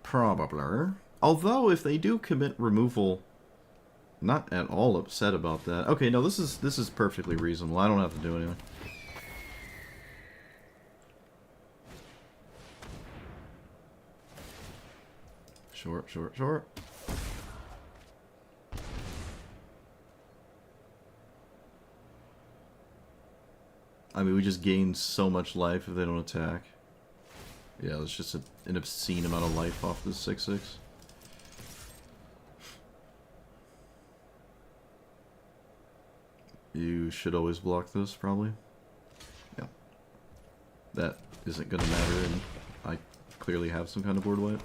Probably. Although, if they do commit removal, not at all upset about that. Okay, no, this is perfectly reasonable. I don't have to do anything. Short, short, short. I mean, we just gain so much life if they don't attack. Yeah, that's just an obscene amount of life off this 6/6. You should always block this, probably. Yeah. That isn't going to matter, and I clearly have some kind of board wipe.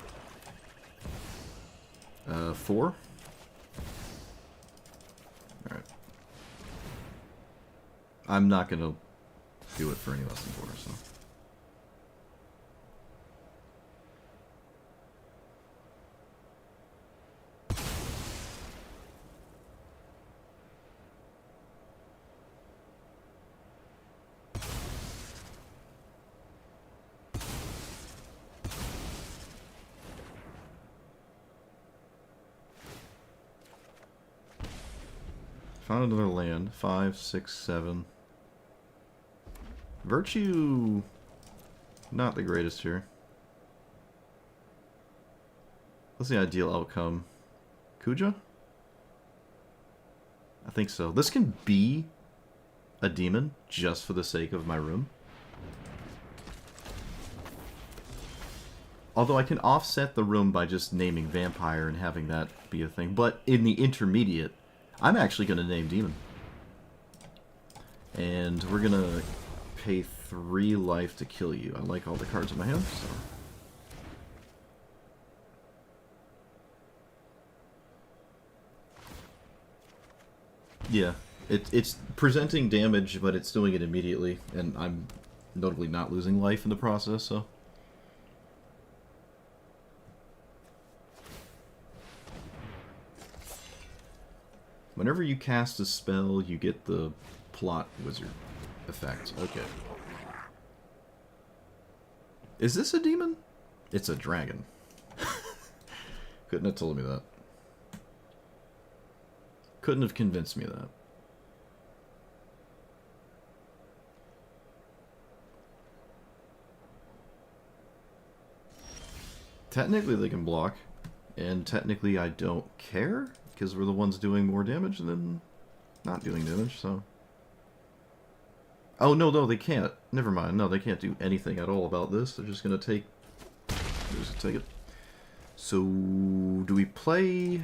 4. Alright. I'm not going to do it for any less than 4, so... Found another land. 5, 6, 7. Virtue... not the greatest here. What's the ideal outcome? Kuja? I think so. This can be a demon just for the sake of my room. Although I can offset the room by just naming vampire and having that be a thing. But in the intermediate, I'm actually going to name demon. And we're going to pay 3 life to kill you. I like all the cards in my hand, so... yeah, it's presenting damage, but it's doing it immediately, and I'm notably not losing life in the process, so... whenever you cast a spell, you get the plot wizard effect. Okay. Is this a demon? It's a dragon. Couldn't have told me that. Couldn't have convinced me of that. Technically they can block, and technically I don't care, because we're the ones doing more damage than not doing damage, so... oh, no, they can't. Never mind. No, they can't do anything at all about this. They're just gonna take... they're just gonna take it. So, do we play...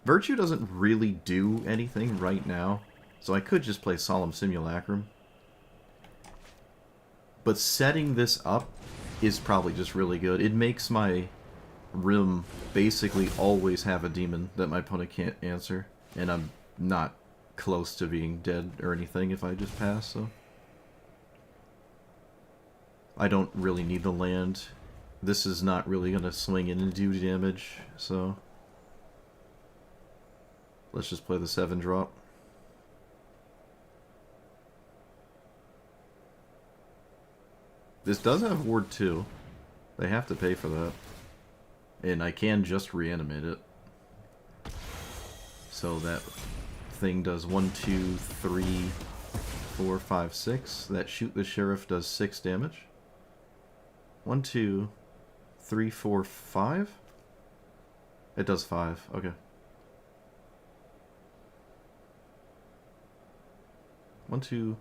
Virtue doesn't really do anything right now, so I could just play Solemn Simulacrum. But setting this up is probably just really good. It makes my Rim basically always have a demon that my opponent can't answer, and I'm not close to being dead or anything if I just pass, so... I don't really need the land. This is not really going to swing in and do damage, so... let's just play the 7-drop. This does have Ward 2. They have to pay for that. And I can just reanimate it. So that thing does 1, 2, 3, 4, 5, 6. That Shoot the Sheriff does 6 damage. 1, 2, 3, 4, 5? It does 5. Okay. 1, 2,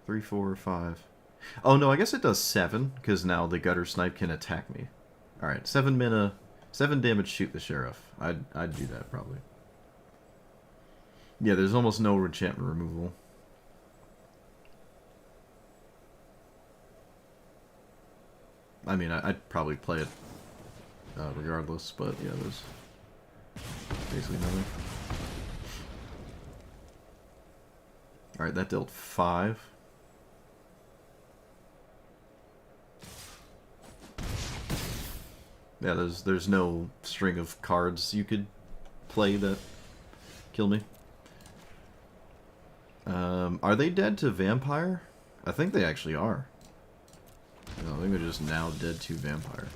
3, 4, 5. Oh no, I guess it does 7, because now the Gutter Snipe can attack me. Alright, 7 mana, 7 damage, Shoot the Sheriff. I'd do that, probably. Yeah, there's almost no enchantment removal. I mean, I'd probably play it regardless, but yeah, there's basically nothing. Alright, that dealt 5. Yeah, there's no string of cards you could play that Kill me. Are they dead to vampire? I think they actually are. No, I think they're just now dead to vampire.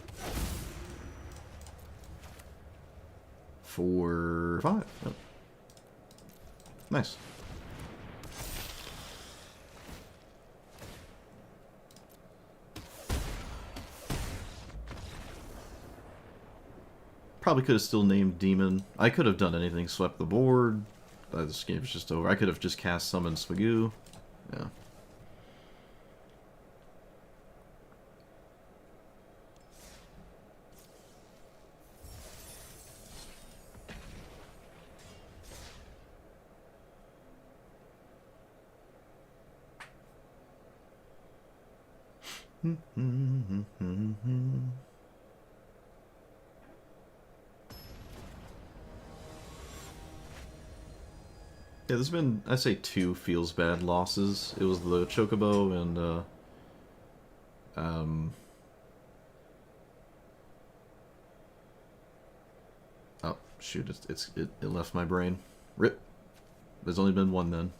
4, 5. Oh. Nice. Probably could have still named Demon. I could have done anything. Swept the board. This game's just over. I could have just cast Summon Swagoo. Yeah. Yeah, there's been, I'd say, 2 feels bad losses. It was the Chocobo and, oh, shoot, it left my brain. Rip. There's only been 1 then.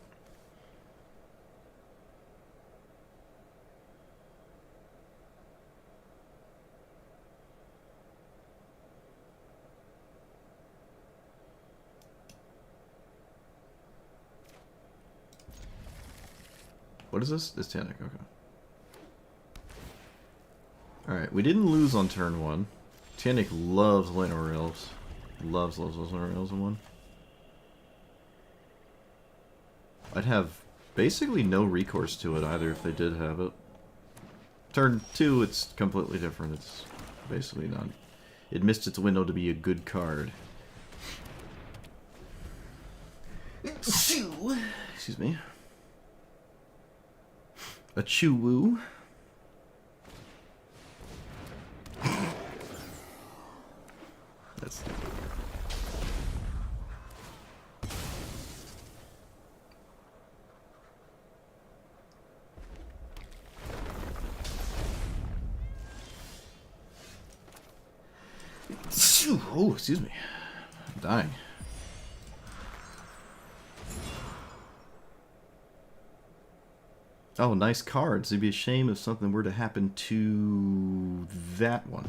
What is this? It's Tannic, okay. Alright, we didn't lose on turn 1. Tannic loves Lantern Rails. Loves Lantern Rails in 1. I'd have basically no recourse to it either if they did have it. Turn 2, it's completely different. It's basically not. It missed its window to be a good card. Excuse me. A Choo-woo. That's... Oh, excuse me. I'm dying. Oh, nice cards. It'd be a shame if something were to happen to that one.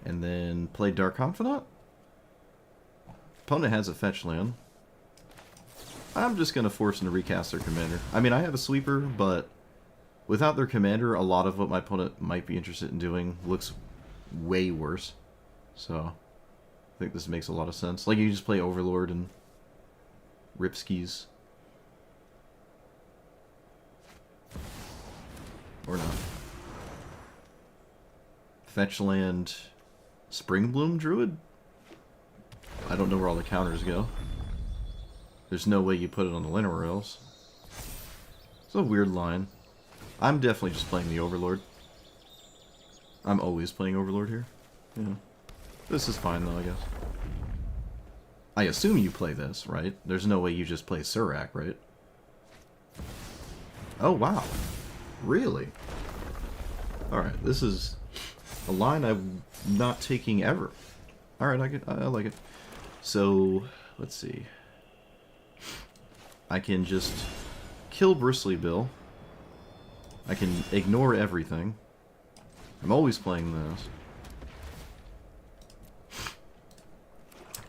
And then play Dark Confidant? Opponent has a fetch land. I'm just going to force them to recast their commander. I mean, I have a sweeper, but without their commander, a lot of what my opponent might be interested in doing looks way worse. So, I think this makes a lot of sense. Like, you just play Overlord and rip skis. Or not. Fetch land Springbloom Druid? I don't know where all the counters go. There's no way you put it on the Lantern Rails. It's a weird line. I'm definitely just playing the Overlord. I'm always playing Overlord here. Yeah. This is fine though, I guess. I assume you play this, right? There's no way you just play Surak, right? Oh, wow. Really? Alright, this is a line I'm not taking ever. Alright, I like it. So, let's see. I can just kill Bristly Bill. I can ignore everything. I'm always playing this.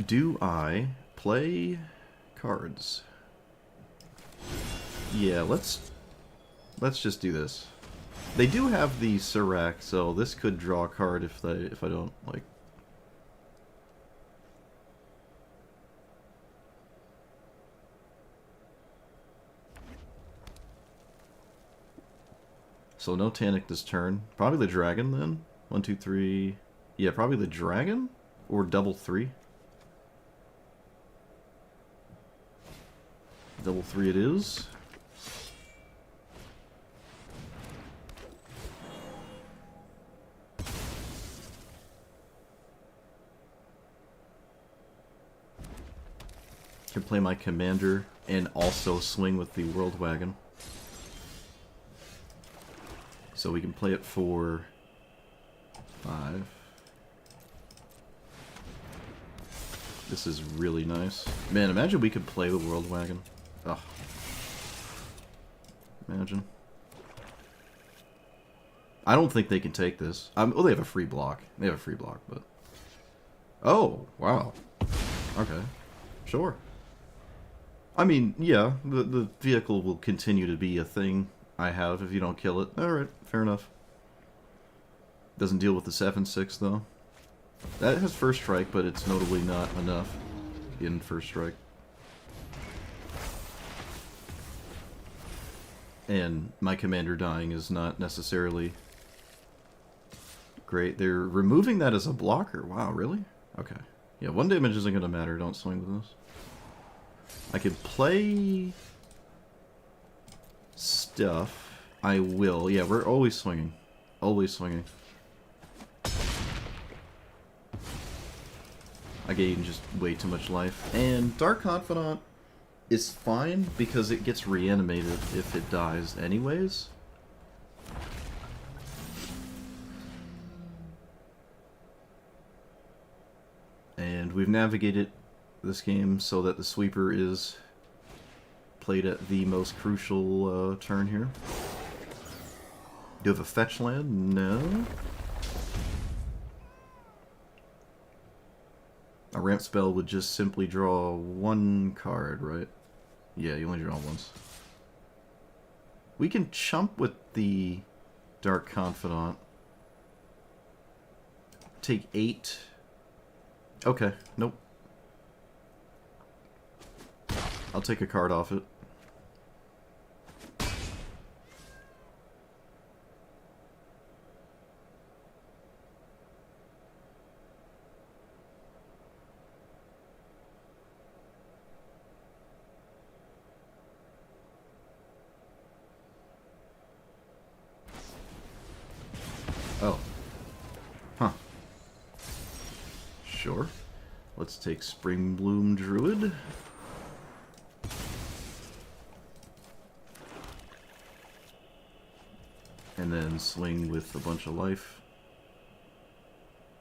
Do I play cards? Yeah, let's just do this. They do have the Surak, so this could draw a card if I don't like. So no Tannic this turn. Probably the dragon then. 1, 2, 3. Yeah, probably the dragon or double 3. Double 3 it is. Can play my commander and also swing with the World Wagon. So we can play it for 5. This is really nice. Man, imagine we could play with World Wagon. Ugh. Imagine. I don't think they can take this. Well, they have a free block. They have a free block, but... Oh, wow. Okay. Sure. I mean, yeah, the vehicle will continue to be a thing I have if you don't kill it. Alright, fair enough. Doesn't deal with the 7-6, though. That has first strike, but it's notably not enough in first strike. And my commander dying is not necessarily great. They're removing that as a blocker. Wow, really? Okay. Yeah, 1 damage isn't going to matter. Don't swing with this. I could play stuff. I will. Yeah, we're always swinging. Always swinging. I gain just way too much life. And Dark Confidant is fine because it gets reanimated if it dies anyways. And we've navigated this game so that the sweeper is played at the most crucial turn here. Do you have a fetch land? No. A ramp spell would just simply draw 1 card, right? Yeah, you only draw once. We can chump with the Dark Confidant. Take 8. Okay, nope. I'll take a card off it. Oh. Huh. Sure. Let's take Spring Bloom Druid. And then swing with a bunch of life.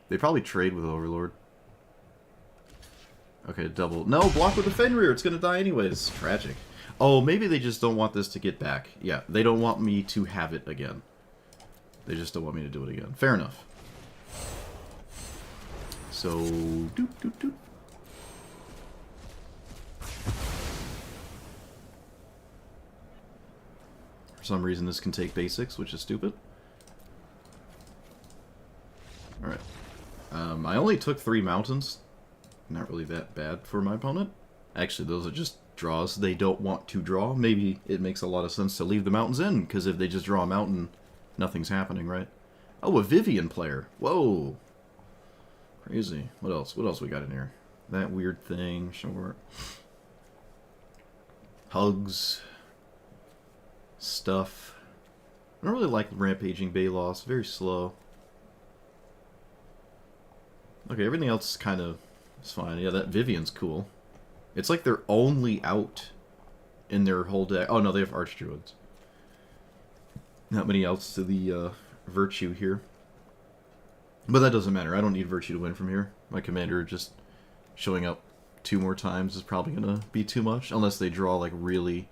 They probably trade with Overlord. Okay, double. No, block with the Fenrir. It's going to die anyways. Tragic. Oh, maybe they just don't want this to get back. Yeah, they don't want me to have it again. They just don't want me to do it again. Fair enough. So, doot, doot, doot. For some reason, this can take basics, which is stupid. Alright. I only took 3 mountains. Not really that bad for my opponent. Actually, those are just draws they don't want to draw. Maybe it makes a lot of sense to leave the mountains in, because if they just draw a mountain, nothing's happening, right? Oh, a Vivian player. Whoa. Crazy. What else? What else we got in here? That weird thing, sure. Hugs. Stuff. I don't really like Rampaging Balos. Very slow. Okay, everything else kind of is fine. Yeah, that Vivian's cool. It's like they're only out in their whole deck. Oh, no, they have Archdruids. Not many outs to the Virtue here. But that doesn't matter. I don't need Virtue to win from here. My commander just showing up 2 more times is probably going to be too much. Unless they draw, like, really...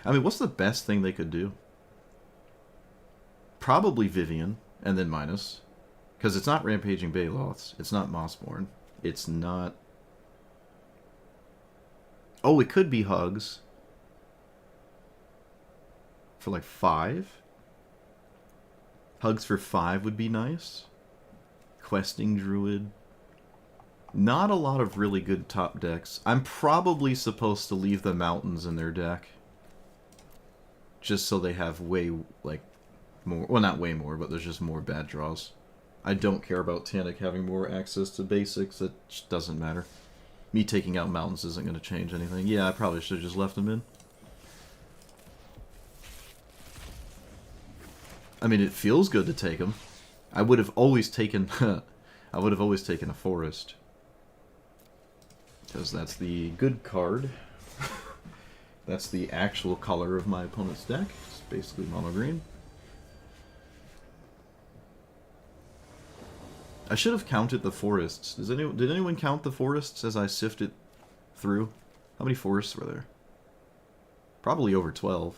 I mean, what's the best thing they could do? Probably Vivian, and then minus. Because it's not Rampaging Baloths. It's not Mossborn. It's not... Oh, it could be Hugs. For like 5? Hugs for 5 would be nice. Questing Druid. Not a lot of really good top decks. I'm probably supposed to leave the mountains in their deck. Just so they have way, like, more... Well, not way more, but there's just more bad draws. I don't care about Tanic having more access to basics. It just doesn't matter. Me taking out mountains isn't going to change anything. Yeah, I probably should have just left them in. I mean, it feels good to take them. I would have always taken... I would have always taken a forest. Because that's the good card. That's the actual color of my opponent's deck. It's basically mono green. I should have counted the forests. Did anyone count the forests as I sifted through? How many forests were there? Probably over 12.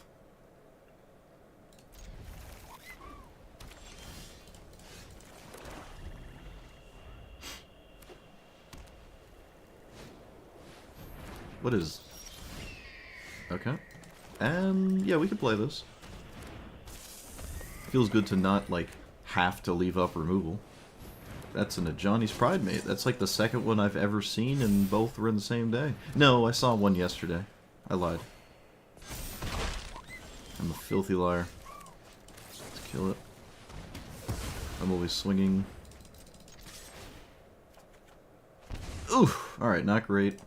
What is... Okay. And yeah, we could play this. Feels good to not, like, have to leave up removal. That's a Johnny's Pride mate. That's like the second one I've ever seen, and both were in the same day. No, I saw one yesterday. I lied. I'm a filthy liar. Let's kill it. I'm always swinging. Ooh! Alright, not great.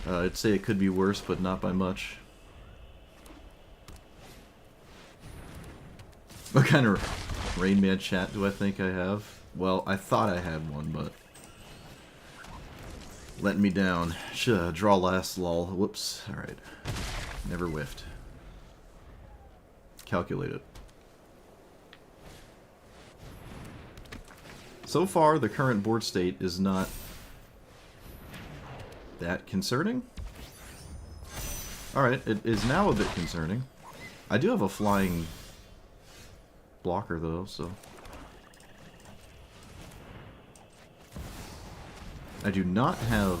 I'd say it could be worse, but not by much. What kind of Rain Man chat do I think I have? Well, I thought I had one, but... let me down. Should draw last, lol. Whoops. Alright. Never whiffed. Calculate it. So far, the current board state is not that concerning. Alright, it is now a bit concerning. I do have a flying blocker, though, so... I do not have...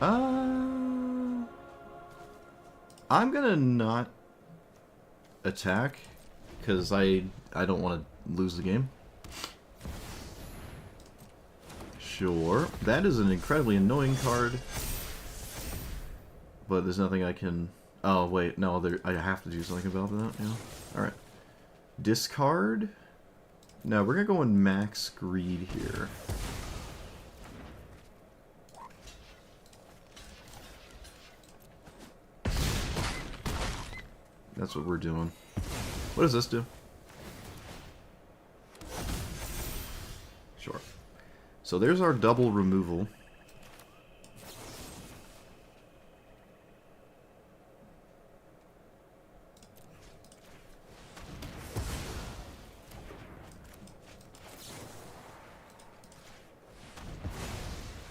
I'm gonna not attack, because I don't want to lose the game. Sure. That is an incredibly annoying card. But there's nothing I can... Oh, wait. No, I have to do something about that. Yeah. Alright. Discard? No, we're going to go in max greed here. That's what we're doing. What does this do? Sure. So there's our double removal.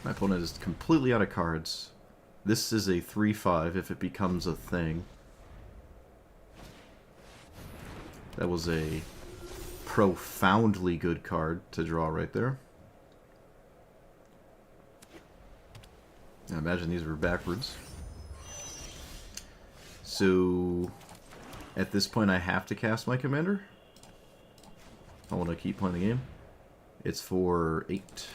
My opponent is completely out of cards. This is a 3/5 if it becomes a thing. That was a profoundly good card to draw right there. I imagine these were backwards. So, at this point I have to cast my commander. I want to keep playing the game. It's for 8.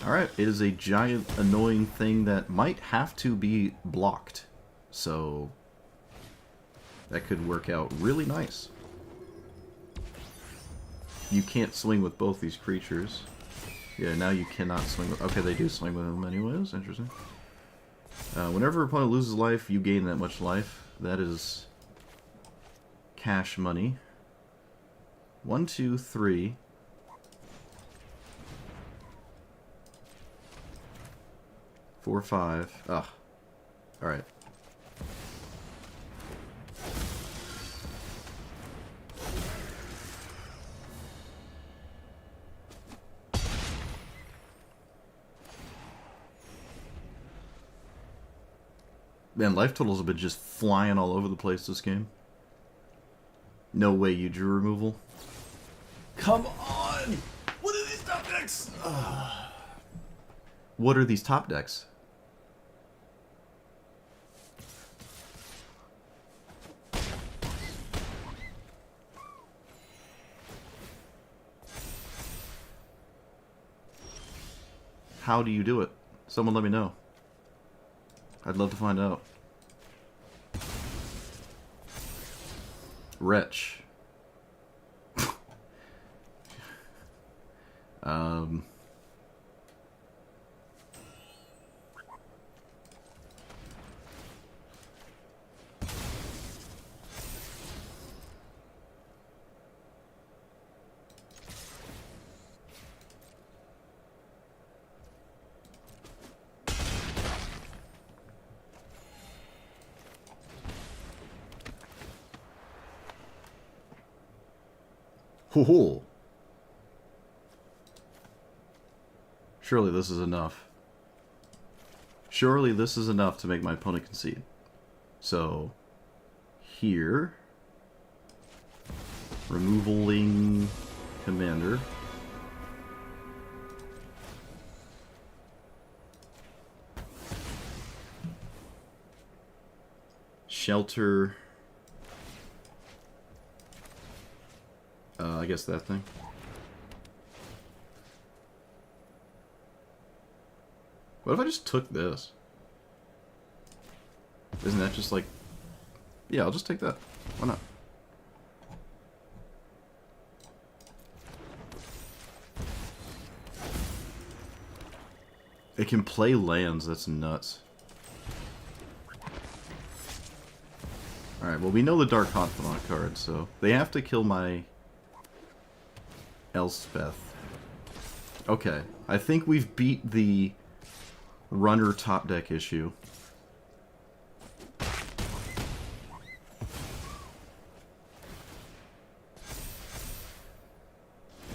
Alright, it is a giant annoying thing that might have to be blocked. So, that could work out really nice. You can't swing with both these creatures. Yeah, now you cannot swing with... Okay, they do swing with them anyways. Interesting. Whenever an opponent loses life, you gain that much life. That is cash money. 1, 2, 3. 4, 5. Ugh. Alright. Man, life totals have been just flying all over the place this game. No way you drew removal. Come on! What are these top decks? What are these top decks? How do you do it? Someone let me know. I'd love to find out. Wretch. Ho ho! Surely this is enough. Surely this is enough to make my opponent concede. So, here, removaling commander. Shelter. I guess that thing. What if I just took this? Isn't that just like... Yeah, I'll just take that. Why not? It can play lands, that's nuts. Alright, well we know the Dark Confidant card, so they have to kill my Elspeth. Okay, I think we've beat the runner top deck issue.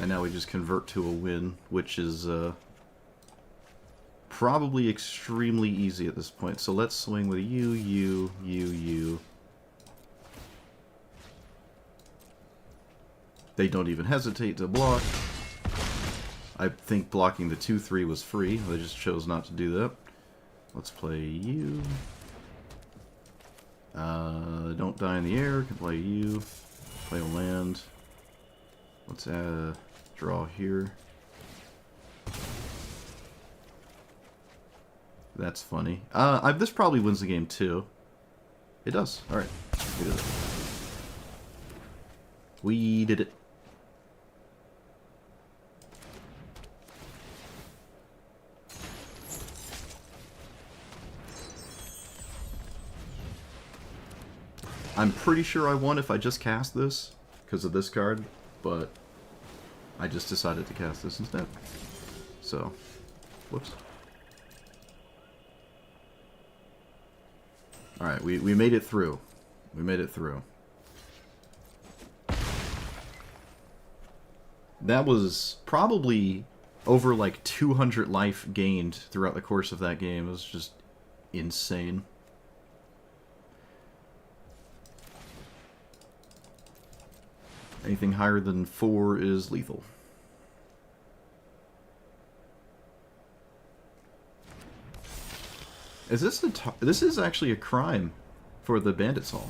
And now we just convert to a win, which is probably extremely easy at this point. So let's swing with you. They don't even hesitate to block. I think blocking the 2-3 was free. They just chose not to do that. Let's play you. Don't die in the air. Can play you. Play a land. Let's draw here. That's funny. This probably wins the game too. It does. All right. We did it. We did it. I'm pretty sure I won if I just cast this because of this card, but I just decided to cast this instead. So, whoops. Alright, we made it through. We made it through. That was probably over like 200 life gained throughout the course of that game. It was just insane. Anything higher than 4 is lethal. Is this this is actually a crime for the Bandits Hall.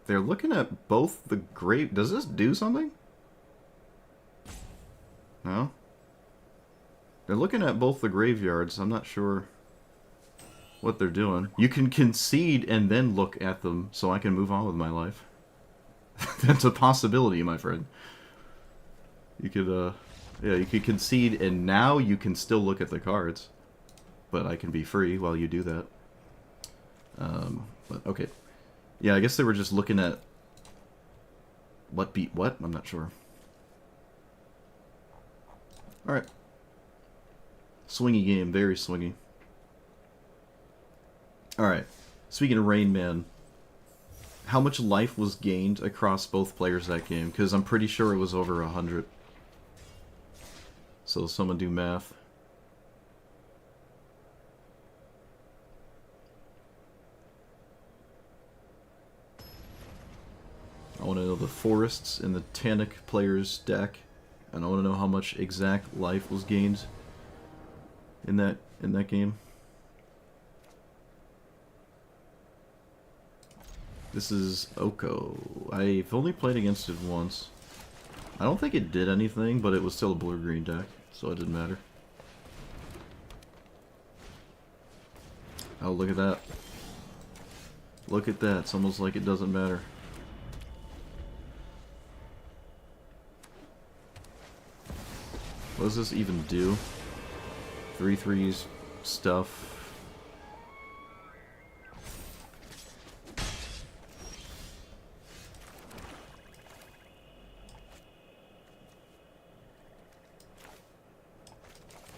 They're looking at both the grave... Does this do something? No? They're looking at both the graveyards. I'm not sure what they're doing. You can concede and then look at them so I can move on with my life. That's a possibility, my friend. You could, yeah, you could concede and now you can still look at the cards. But I can be free while you do that. But, okay. Yeah, I guess they were just looking at what beat what? I'm not sure. Alright. Swingy game, very swingy. Alright. Speaking of Rain Man, how much life was gained across both players that game? Because I'm pretty sure it was over 100. So someone do math. I want to know the forests in the Tannic player's deck, and I want to know how much exact life was gained in that game. This is Oko. I've only played against it once. I don't think it did anything, but it was still a blue-green deck, so it didn't matter. Oh, look at that. Look at that. It's almost like it doesn't matter. What does this even do? 3/3s stuff.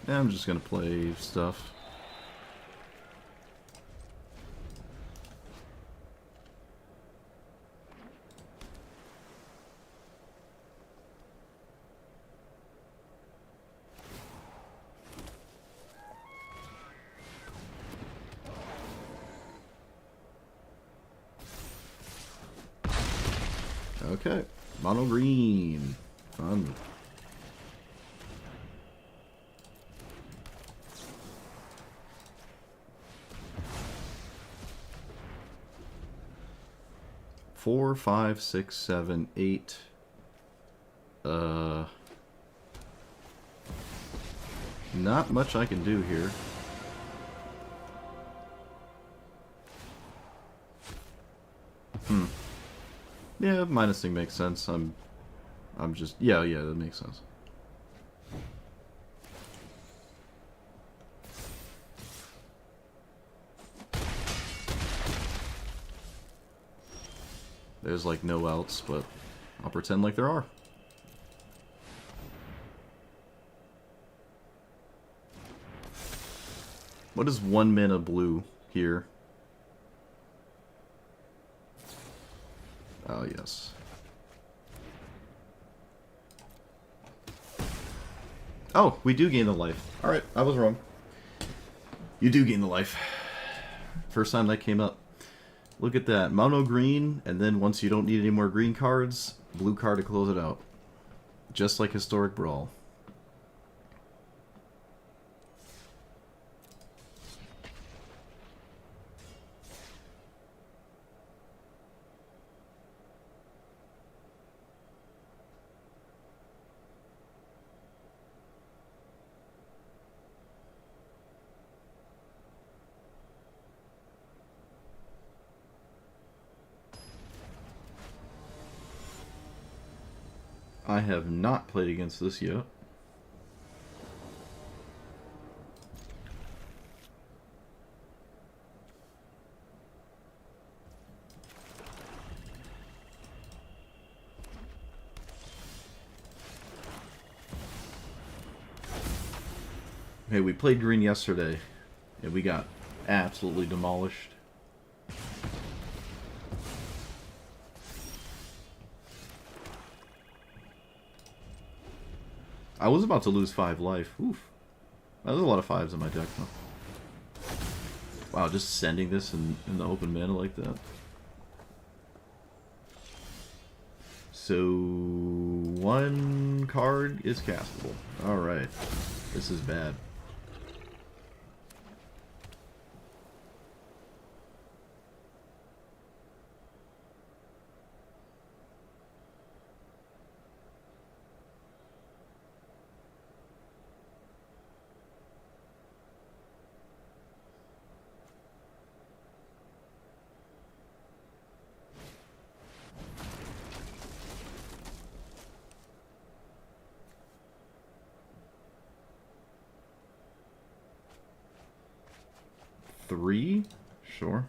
Yeah, I'm just gonna play stuff. Okay, mono green. Fun. Four, 5, 6, 7, 8. Not much I can do here. Yeah, minusing makes sense. I'm just yeah, that makes sense. There's like no outs, but I'll pretend like there are. What is 1 mana blue here? Oh, yes. Oh, we do gain the life. Alright, I was wrong. You do gain the life. First time that came up. Look at that. Mono green, and then once you don't need any more green cards, blue card to close it out. Just like Historic Brawl. I have not played against this yet. Hey, we played green yesterday, and we got absolutely demolished. I was about to lose 5 life. Oof. There's a lot of 5s in my deck, though. Wow, just sending this in the open mana like that. So, 1 card is castable. Alright. This is bad. Three? Sure.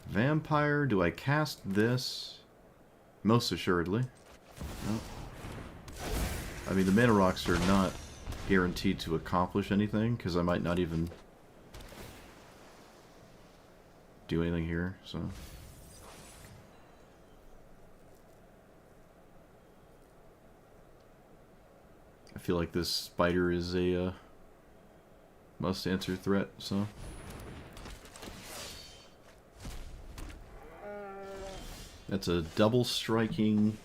Vampire, do I cast this? Most assuredly. No. I mean, the mana rocks are not guaranteed to accomplish anything, because I might not even do anything here, so... I feel like this spider is a must-answer threat, so... That's a double-striking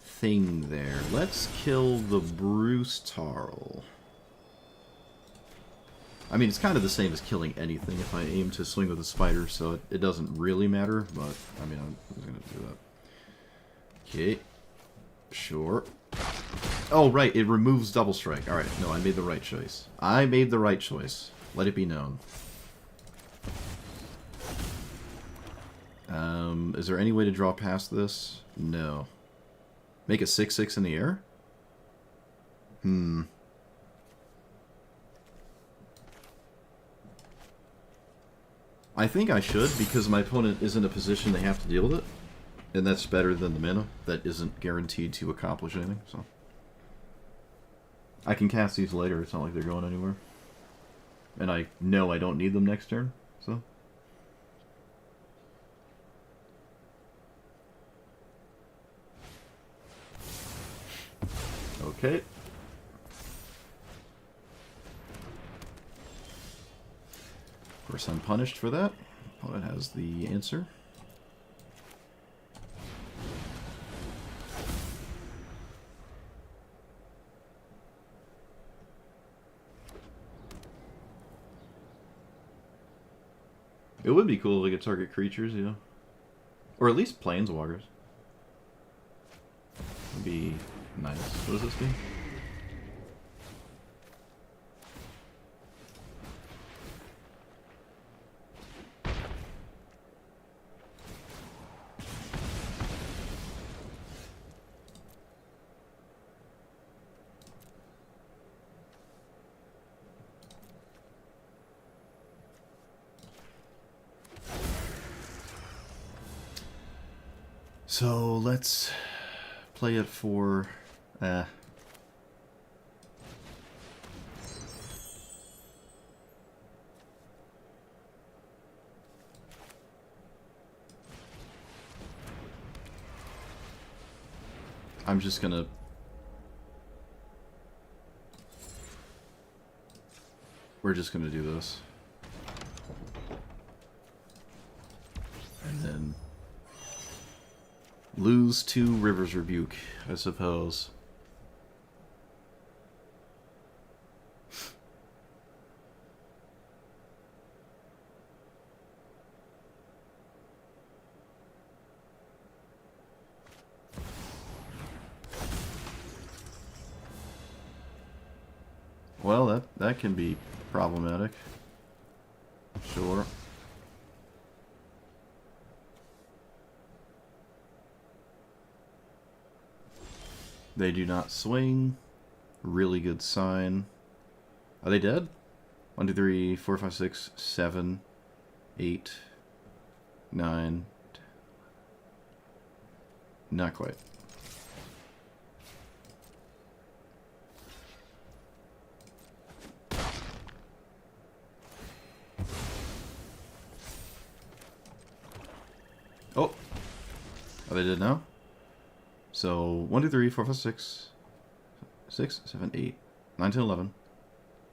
thing there. Let's kill the Bruce Tarl. I mean, it's kind of the same as killing anything if I aim to swing with a spider, so it doesn't really matter, but, I mean, I'm going to do that. Okay. Sure. Oh, right, it removes double strike. Alright, no, I made the right choice. I made the right choice. Let it be known. Is there any way to draw past this? No. Make a 6/6 in the air? I think I should, because my opponent is in a position they have to deal with it. And that's better than the mana. That isn't guaranteed to accomplish anything, so. I can cast these later, it's not like they're going anywhere. And I know I don't need them next turn, so. Okay. Of course I'm punished for that. Opponent has the answer. It would be cool if we could target creatures, you know. Or at least planeswalkers. Would be nice. What does this do? So let's play it for I'm just gonna we're just gonna do this. And then lose to River's Rebuke, I suppose. Well, that can be problematic. Sure. They do not swing. Really good sign. Are they dead? 1, 2, 3, 4, 5, 6, 7, 8, 9. Not quite. Oh! Are they dead now? So, 1, 2, 3, 4, 5, 6, 6, 7, 8, 9, 10, 11,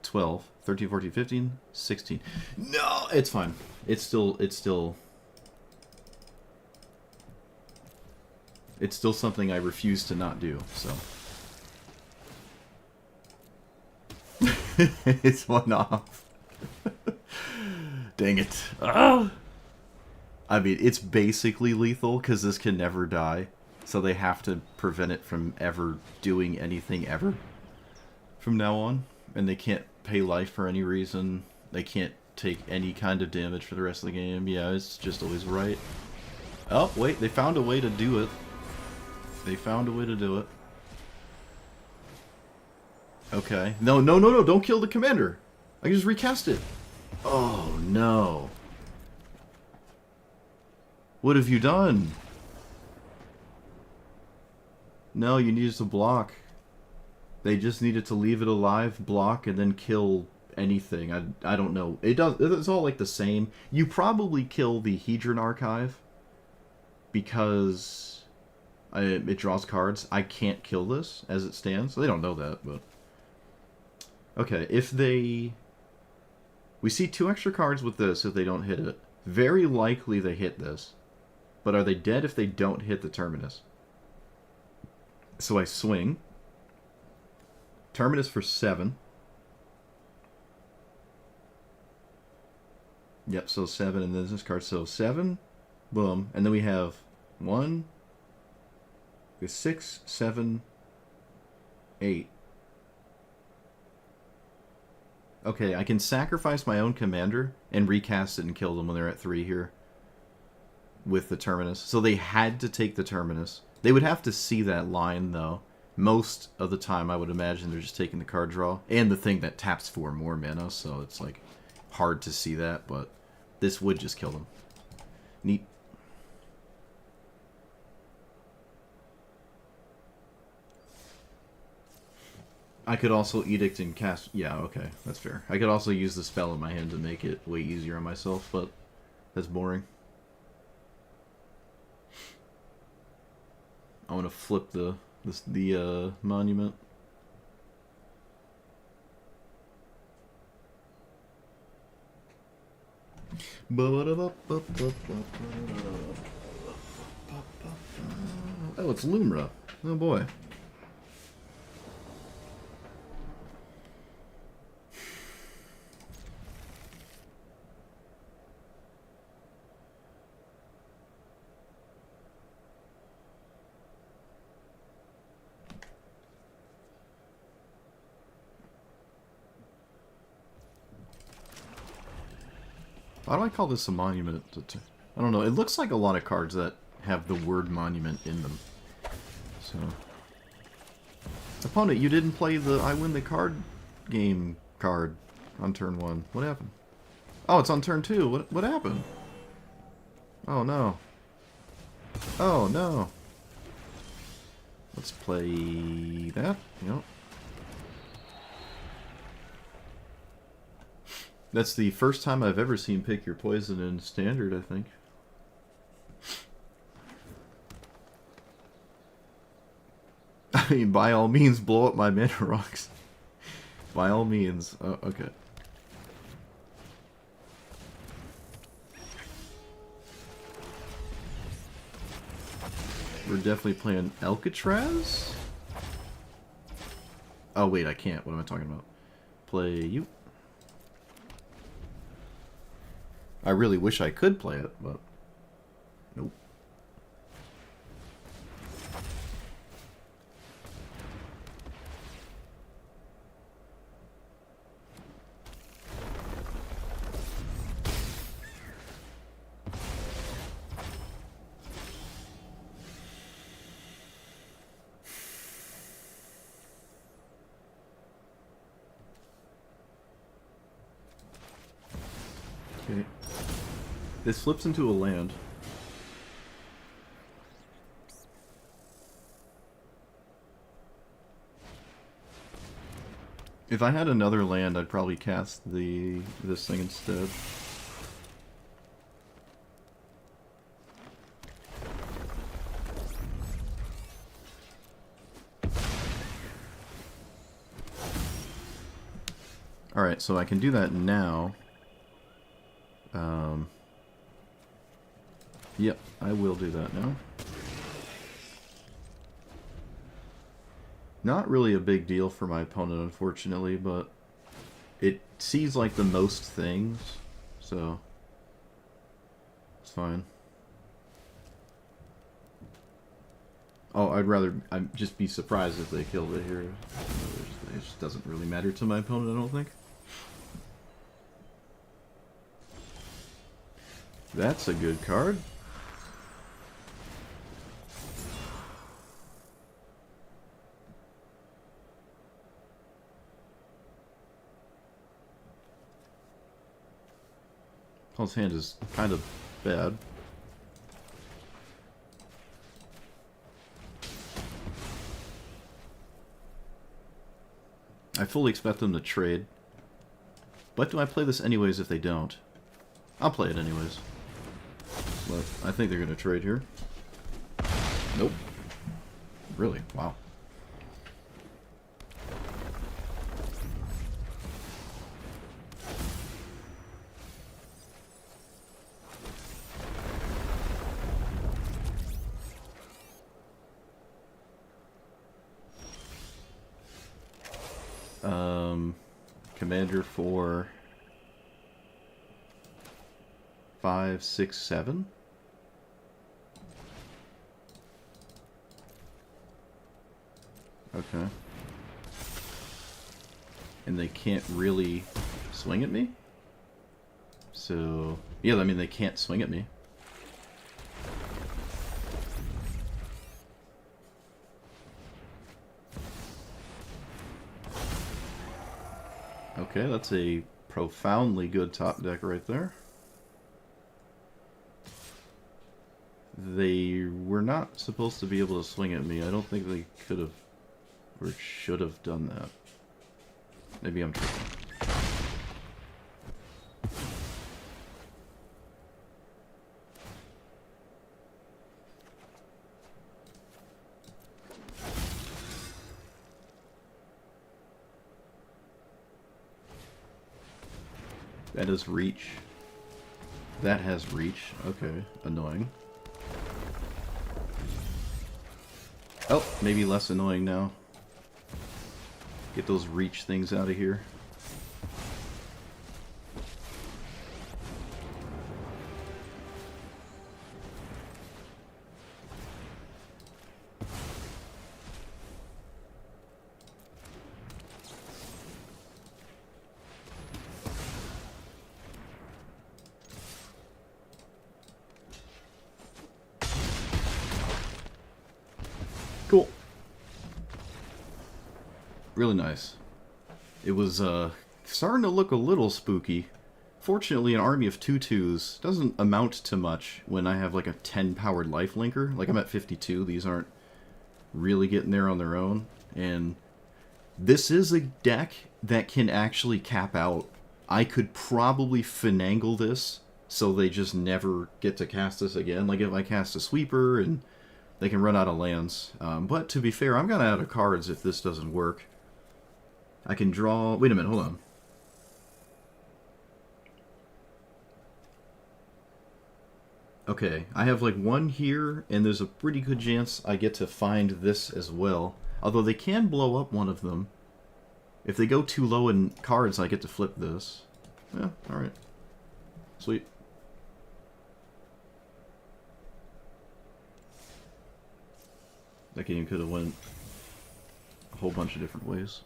12, 13, 14, 15, 16. No! It's fine. It's still something I refuse to not do, so. It's one off. Dang it. Ah! I mean, it's basically lethal, because this can never die. So they have to prevent it from ever doing anything ever from now on. And they can't pay life for any reason. They can't take any kind of damage for the rest of the game. Yeah, it's just always right. Oh, wait, they found a way to do it. They found a way to do it. Okay. No, no, no, no, don't kill the commander. I can just recast it. Oh, no. What have you done? No, you needed to block. They just needed to leave it alive, block, and then kill anything. I don't know. It's all like the same. You probably kill the Hedron Archive because it draws cards. I can't kill this as it stands. They don't know that, but okay. If we see 2 extra cards with this if they don't hit it. Very likely they hit this, but are they dead if they don't hit the Terminus? So I swing. Terminus for 7. Yep, so 7, and then this card. So 7, boom, and then we have 1, 6, 7, 8. Okay, I can sacrifice my own commander and recast it and kill them when they're at 3 here. with the Terminus. So they had to take the Terminus. They would have to see that line, though. Most of the time, I would imagine they're just taking the card draw. And the thing that taps for more mana, so it's, like, hard to see that, but this would just kill them. Neat. I could also Edict and cast... Yeah, okay, that's fair. I could also use the spell in my hand to make it way easier on myself, but that's boring. I want to flip the monument. Oh, it's Lumra. Oh boy. Why do I call this a monument? I don't know. It looks like a lot of cards that have the word monument in them. So, opponent, you didn't play the I win the card game card on turn 1. What happened? Oh, it's on turn 2. What happened? Oh no. Oh no. Let's play that. Yep. That's the first time I've ever seen Pick Your Poison in Standard, I think. I mean, by all means, blow up my mana rocks. By all means. Oh, okay. We're definitely playing Alcatraz? Oh, wait, I can't. What am I talking about? Play you. I really wish I could play it, but nope. Okay. This flips into a land. If I had another land, I'd probably cast this thing instead. Alright, so I can do that now. Yep, I will do that now. Not really a big deal for my opponent, unfortunately, but it sees like the most things, so it's fine. Oh, I'd just be surprised if they killed it here. It just doesn't really matter to my opponent, I don't think. That's a good card. Paul's hand is kind of bad. I fully expect them to trade. But do I play this anyways if they don't? I'll play it anyways. But I think they're going to trade here. Nope. Really? Wow. Commander for 5, 6, 7. Okay. And they can't really swing at me? So, yeah, I mean, they can't swing at me. Okay, that's a profoundly good top deck right there. They were not supposed to be able to swing at me. I don't think they could have or should have done that. Maybe I'm tripping. That is reach. That has reach. Okay, annoying. Oh, maybe less annoying now. Get those reach things out of here. Cool. Really nice. It was starting to look a little spooky. Fortunately, an army of 2/2s doesn't amount to much when I have like a 10 powered life linker. Like I'm at 52. These aren't really getting there on their own. And this is a deck that can actually cap out. I could probably finagle this so they just never get to cast this again. Like if I cast a sweeper and they can run out of lands. But to be fair, I'm gonna out of cards if this doesn't work. I can draw... Wait a minute, hold on. Okay, I have like one here, and there's a pretty good chance I get to find this as well. Although they can blow up one of them. If they go too low in cards, I get to flip this. Yeah, alright. Sweet. That game could have went a whole bunch of different ways.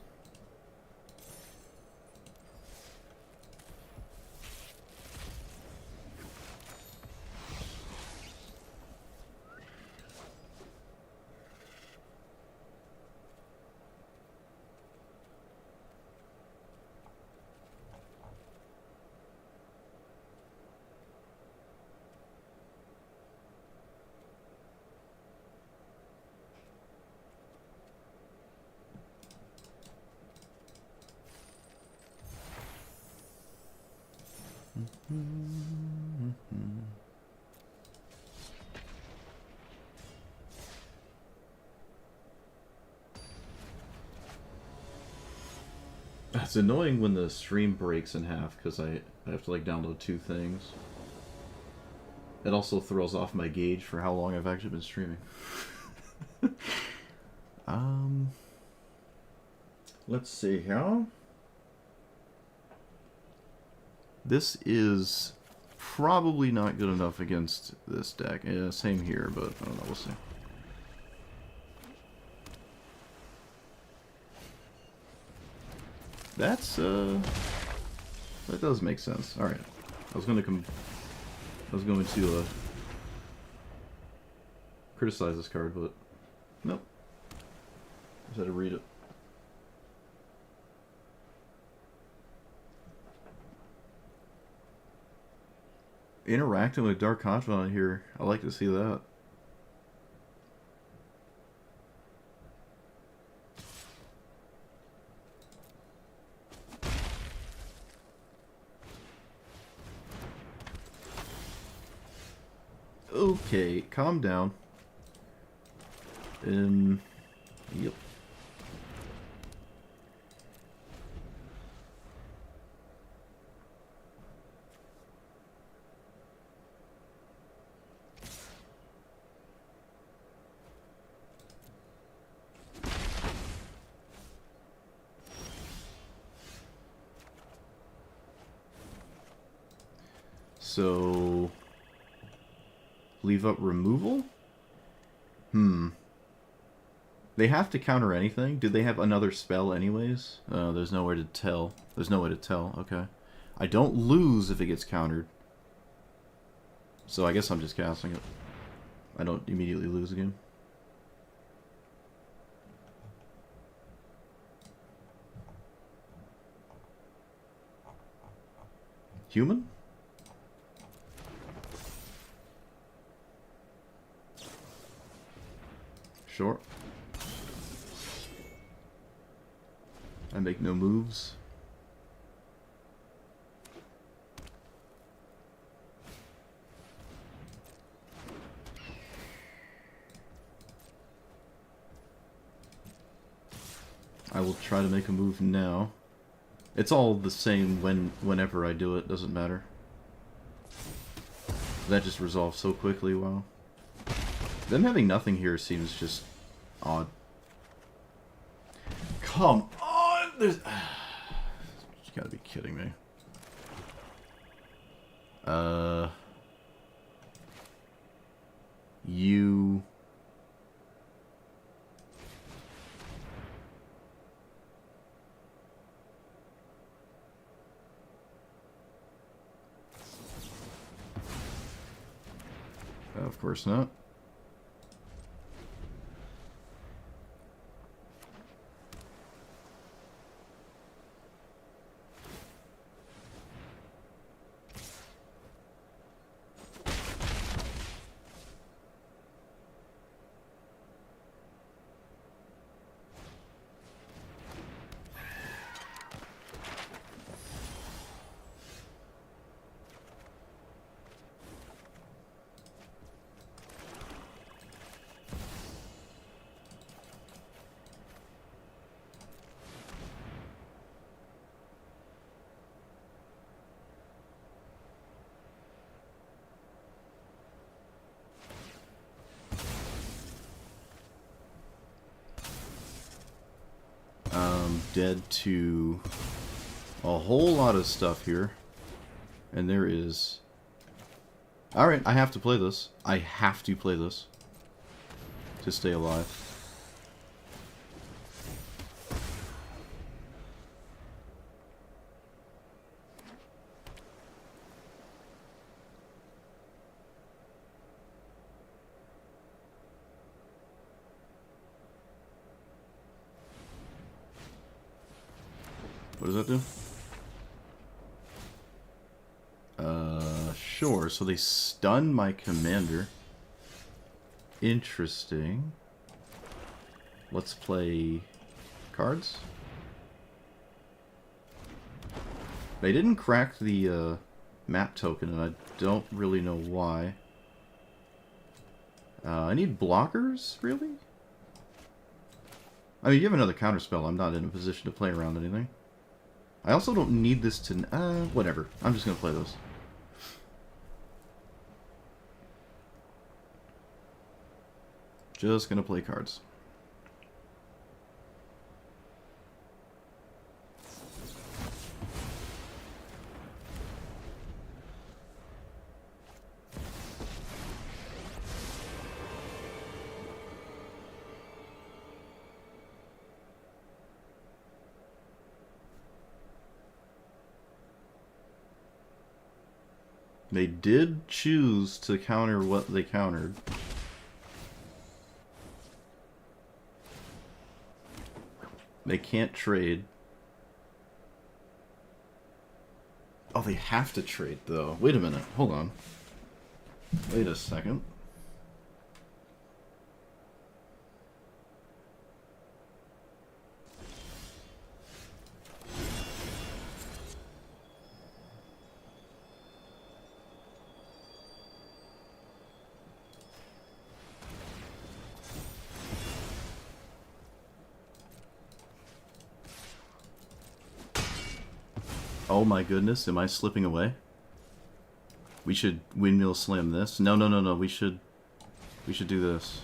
It's annoying when the stream breaks in half because I have to like download two things. It also throws off my gauge for how long I've actually been streaming. Let's see here. This is probably not good enough against this deck. Yeah, same here, but I don't know, we'll see. That's, that does make sense. Alright. I was going to criticize this card, but nope. Just had to read it. Interacting with Dark Confidant here. I like to see that. Okay, calm down. Yep. So, leave up removal? They have to counter anything? Do they have another spell anyways? There's nowhere to tell. There's no way to tell. Okay. I don't lose if it gets countered. So I guess I'm just casting it. I don't immediately lose again. Human? Sure. I make no moves. I will try to make a move now. It's all the same whenever I do it, doesn't matter. That just resolves so quickly, wow. Them having nothing here seems just odd. Come on! There's... You gotta be kidding me. You... Of course not. Dead to a whole lot of stuff here. And there is... Alright, I have to play this. I have to play this to stay alive. What does that do? Sure. So they stun my commander. Interesting. Let's play cards. They didn't crack the map token, and I don't really know why. I need blockers, really? I mean, you have another counterspell. I'm not in a position to play around anything. I also don't need this to... whatever. I'm just going to play those. Just going to play cards. They did choose to counter what they countered. They can't trade. Oh, they have to trade, though. Wait a minute. Hold on. Wait a second. Oh my goodness, am I slipping away? We should windmill slam this. No, no, no, no, we should do this.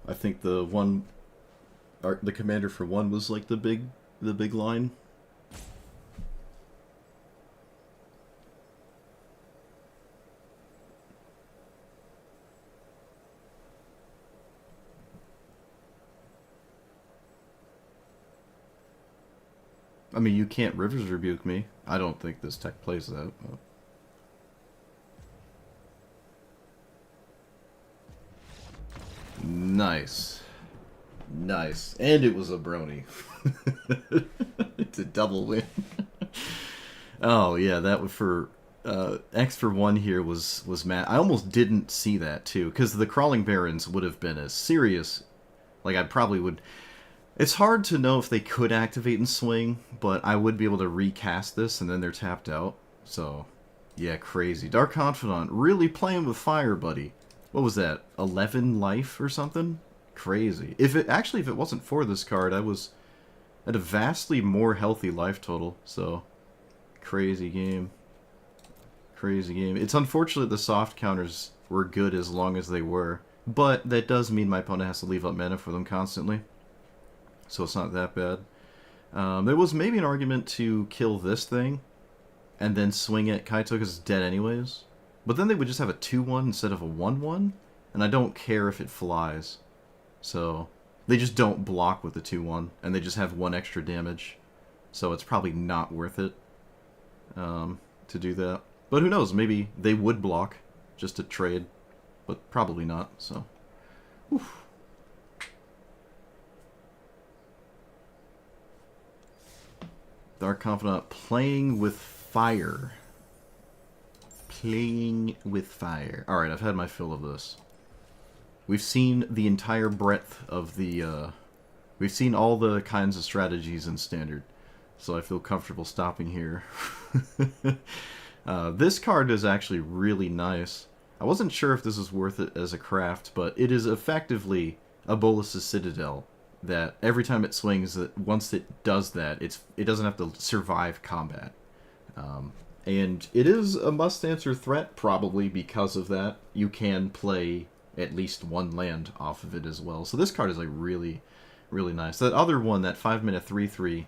I think the commander for one was like the big line. I mean, you can't Rivers Rebuke me. I don't think this tech plays that. But... Nice. Nice. And it was a brony. It's a double win. Oh, yeah, that was for... X for 1 here was mad. I almost didn't see that, too, because the Crawling Barons would have been a serious... Like, I probably would... It's hard to know if they could activate and swing, but I would be able to recast this, and then they're tapped out. So, yeah, crazy. Dark Confidant, really playing with fire, buddy. What was that, 11 life or something? Crazy. If it wasn't for this card, I was at a vastly more healthy life total, so... Crazy game. Crazy game. It's unfortunate the soft counters were good as long as they were, but that does mean my opponent has to leave up mana for them constantly. So it's not that bad. There was maybe an argument to kill this thing and then swing at Kaito because it's dead anyways. But then they would just have a 2-1 instead of a 1-1, and I don't care if it flies. So they just don't block with the 2-1, and they just have 1 extra damage. So it's probably not worth it to do that. But who knows, maybe they would block just to trade, but probably not, so... Oof. Dark Confidant playing with fire. Playing with fire. Alright, I've had my fill of this. We've seen the entire breadth of the... we've seen all the kinds of strategies in Standard. So I feel comfortable stopping here. This card is actually really nice. I wasn't sure if this is worth it as a craft, but it is effectively a Bolas' Citadel. That every time it swings, that once it does that, it doesn't have to survive combat. And it is a must-answer threat, probably because of that. You can play at least 1 land off of it as well. So this card is like really, really nice. That other one, that 5-mana 3/3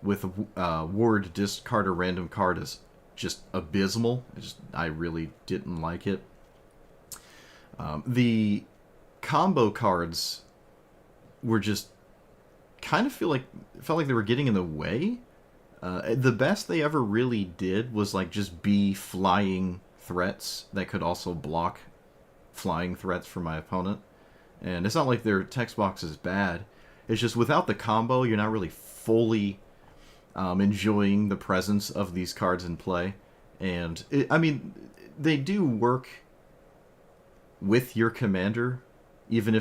with ward discard a random card is just abysmal. I really didn't like it. The combo cards were just kind of felt like they were getting in the way. The best they ever really did was like just be flying threats that could also block flying threats for my opponent. And it's not like their text box is bad. It's just without the combo, you're not really fully enjoying the presence of these cards in play. And I mean, they do work with your commander, even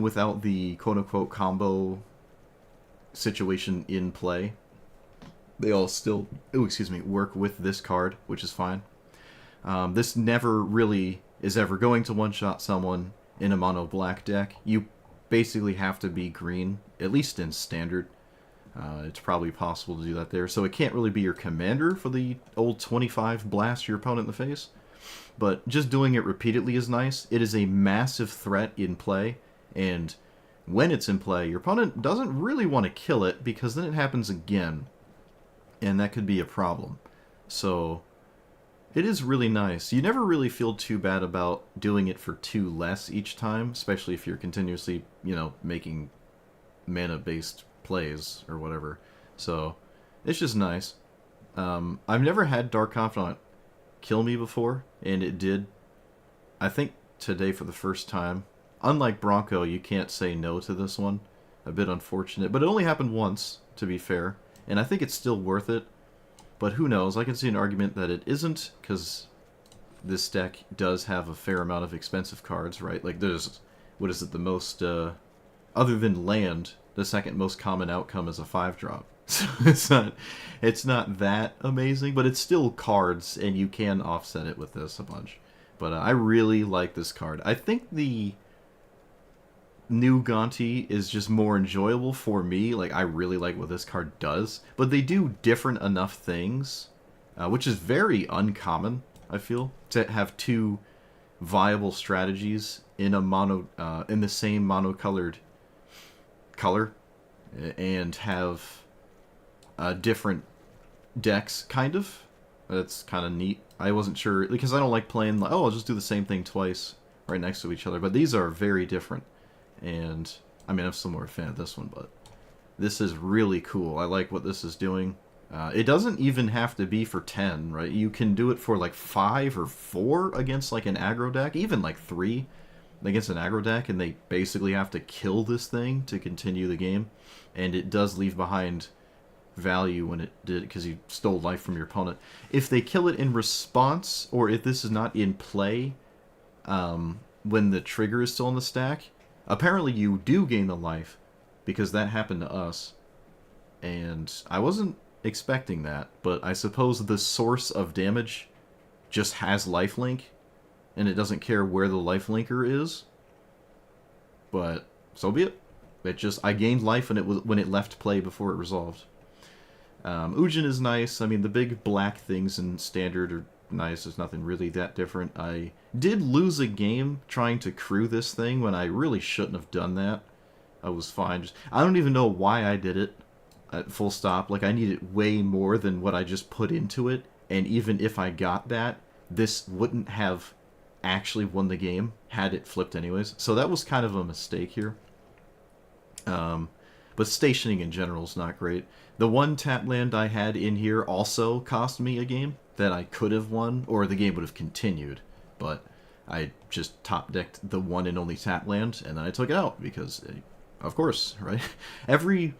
without the quote-unquote combo situation in play. They all still, work with this card, which is fine. This never really is ever going to one-shot someone in a mono-black deck. You basically have to be green, at least in Standard. It's probably possible to do that there. So it can't really be your commander for the old 25 blast your opponent in the face. But just doing it repeatedly is nice. It is a massive threat in play, and when it's in play, your opponent doesn't really want to kill it, because then it happens again, and that could be a problem. So it is really nice. You never really feel too bad about doing it for 2 less each time, especially if you're continuously, making mana-based plays or whatever. So it's just nice. I've never had Dark Confidant kill me before, and it did, I think, today for the first time. Unlike Bronco, you can't say no to this one. A bit unfortunate, but it only happened once, to be fair, and I think it's still worth it. But who knows? I can see an argument that it isn't, because this deck does have a fair amount of expensive cards, right? Like, there's, what is it, the most, other than land, the second most common outcome is a 5-drop. So it's not that amazing, but it's still cards, and you can offset it with this a bunch. But I really like this card. I think the new Gonti is just more enjoyable for me. Like, I really like what this card does, but they do different enough things, which is very uncommon, I feel, to have 2 viable strategies in a in the same monocolored color, and have different decks, kind of. That's kind of neat. I wasn't sure, because I don't like playing like, oh, I'll just do the same thing twice right next to each other. But these are very different, and I mean, I'm still more a fan of this one, but this is really cool. I like what this is doing. It doesn't even have to be for 10, right? You can do it for like 5 or 4 against like an aggro deck, even like 3 against an aggro deck, and they basically have to kill this thing to continue the game. And it does leave behind value when it did, because you stole life from your opponent. If they kill it in response, or if this is not in play when the trigger is still in the stack, apparently you do gain the life, because that happened to us. And I wasn't expecting that, but I suppose the source of damage just has lifelink, and it doesn't care where the lifelinker is. But so be it. It just, I gained life when it left play before it resolved. Ujin is nice. I mean, the big black things in Standard are nice. There's nothing really that different. I did lose a game trying to crew this thing when I really shouldn't have done that. I was fine. I don't even know why I did it. Full stop. Like, I needed way more than what I just put into it. And even if I got that, this wouldn't have actually won the game had it flipped anyways. So that was kind of a mistake here. But stationing in general is not great. The one tap land I had in here also cost me a game that I could have won, or the game would have continued. But I just top-decked the one and only tap land, and then I took it out, because, of course, right? Every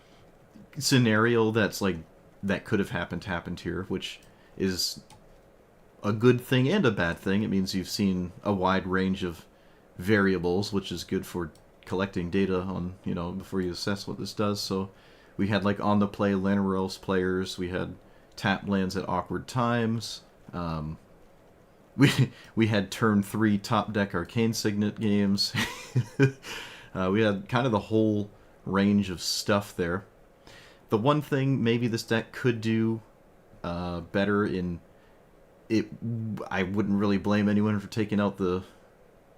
scenario that's like, that could have happened here, which is a good thing and a bad thing. It means you've seen a wide range of variables, which is good for collecting data on, you know, before you assess what this does. So we had like on the play Lanaros players, we had tap lands at awkward times, we had turn 3 top deck Arcane Signet games. We had kind of the whole range of stuff there. The one thing maybe this deck could do better in it, I wouldn't really blame anyone for taking out the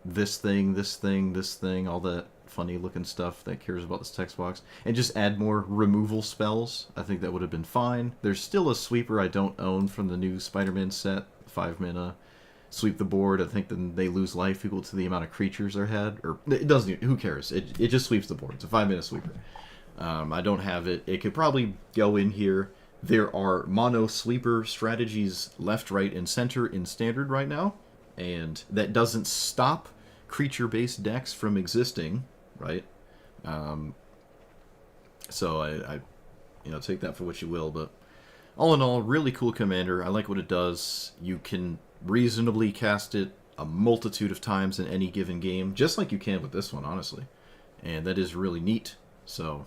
this thing, all that funny looking stuff that cares about this text box, and just add more removal spells. I think that would have been fine. There's still a sweeper I don't own from the new Spider-Man set, 5 mana. Sweep the board. I think then they lose life equal to the amount of creatures they had. Or it doesn't, who cares? It just sweeps the board. It's a 5-mana sweeper. I don't have it. It could probably go in here. There are mono sweeper strategies left, right, and center in Standard right now, and that doesn't stop creature-based decks from existing, right? So I take that for what you will, but all in all, really cool commander. I like what it does. You can reasonably cast it a multitude of times in any given game, just like you can with this one, honestly. And that is really neat. So,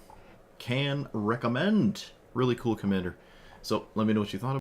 can recommend. Really cool commander. So, let me know what you thought about it.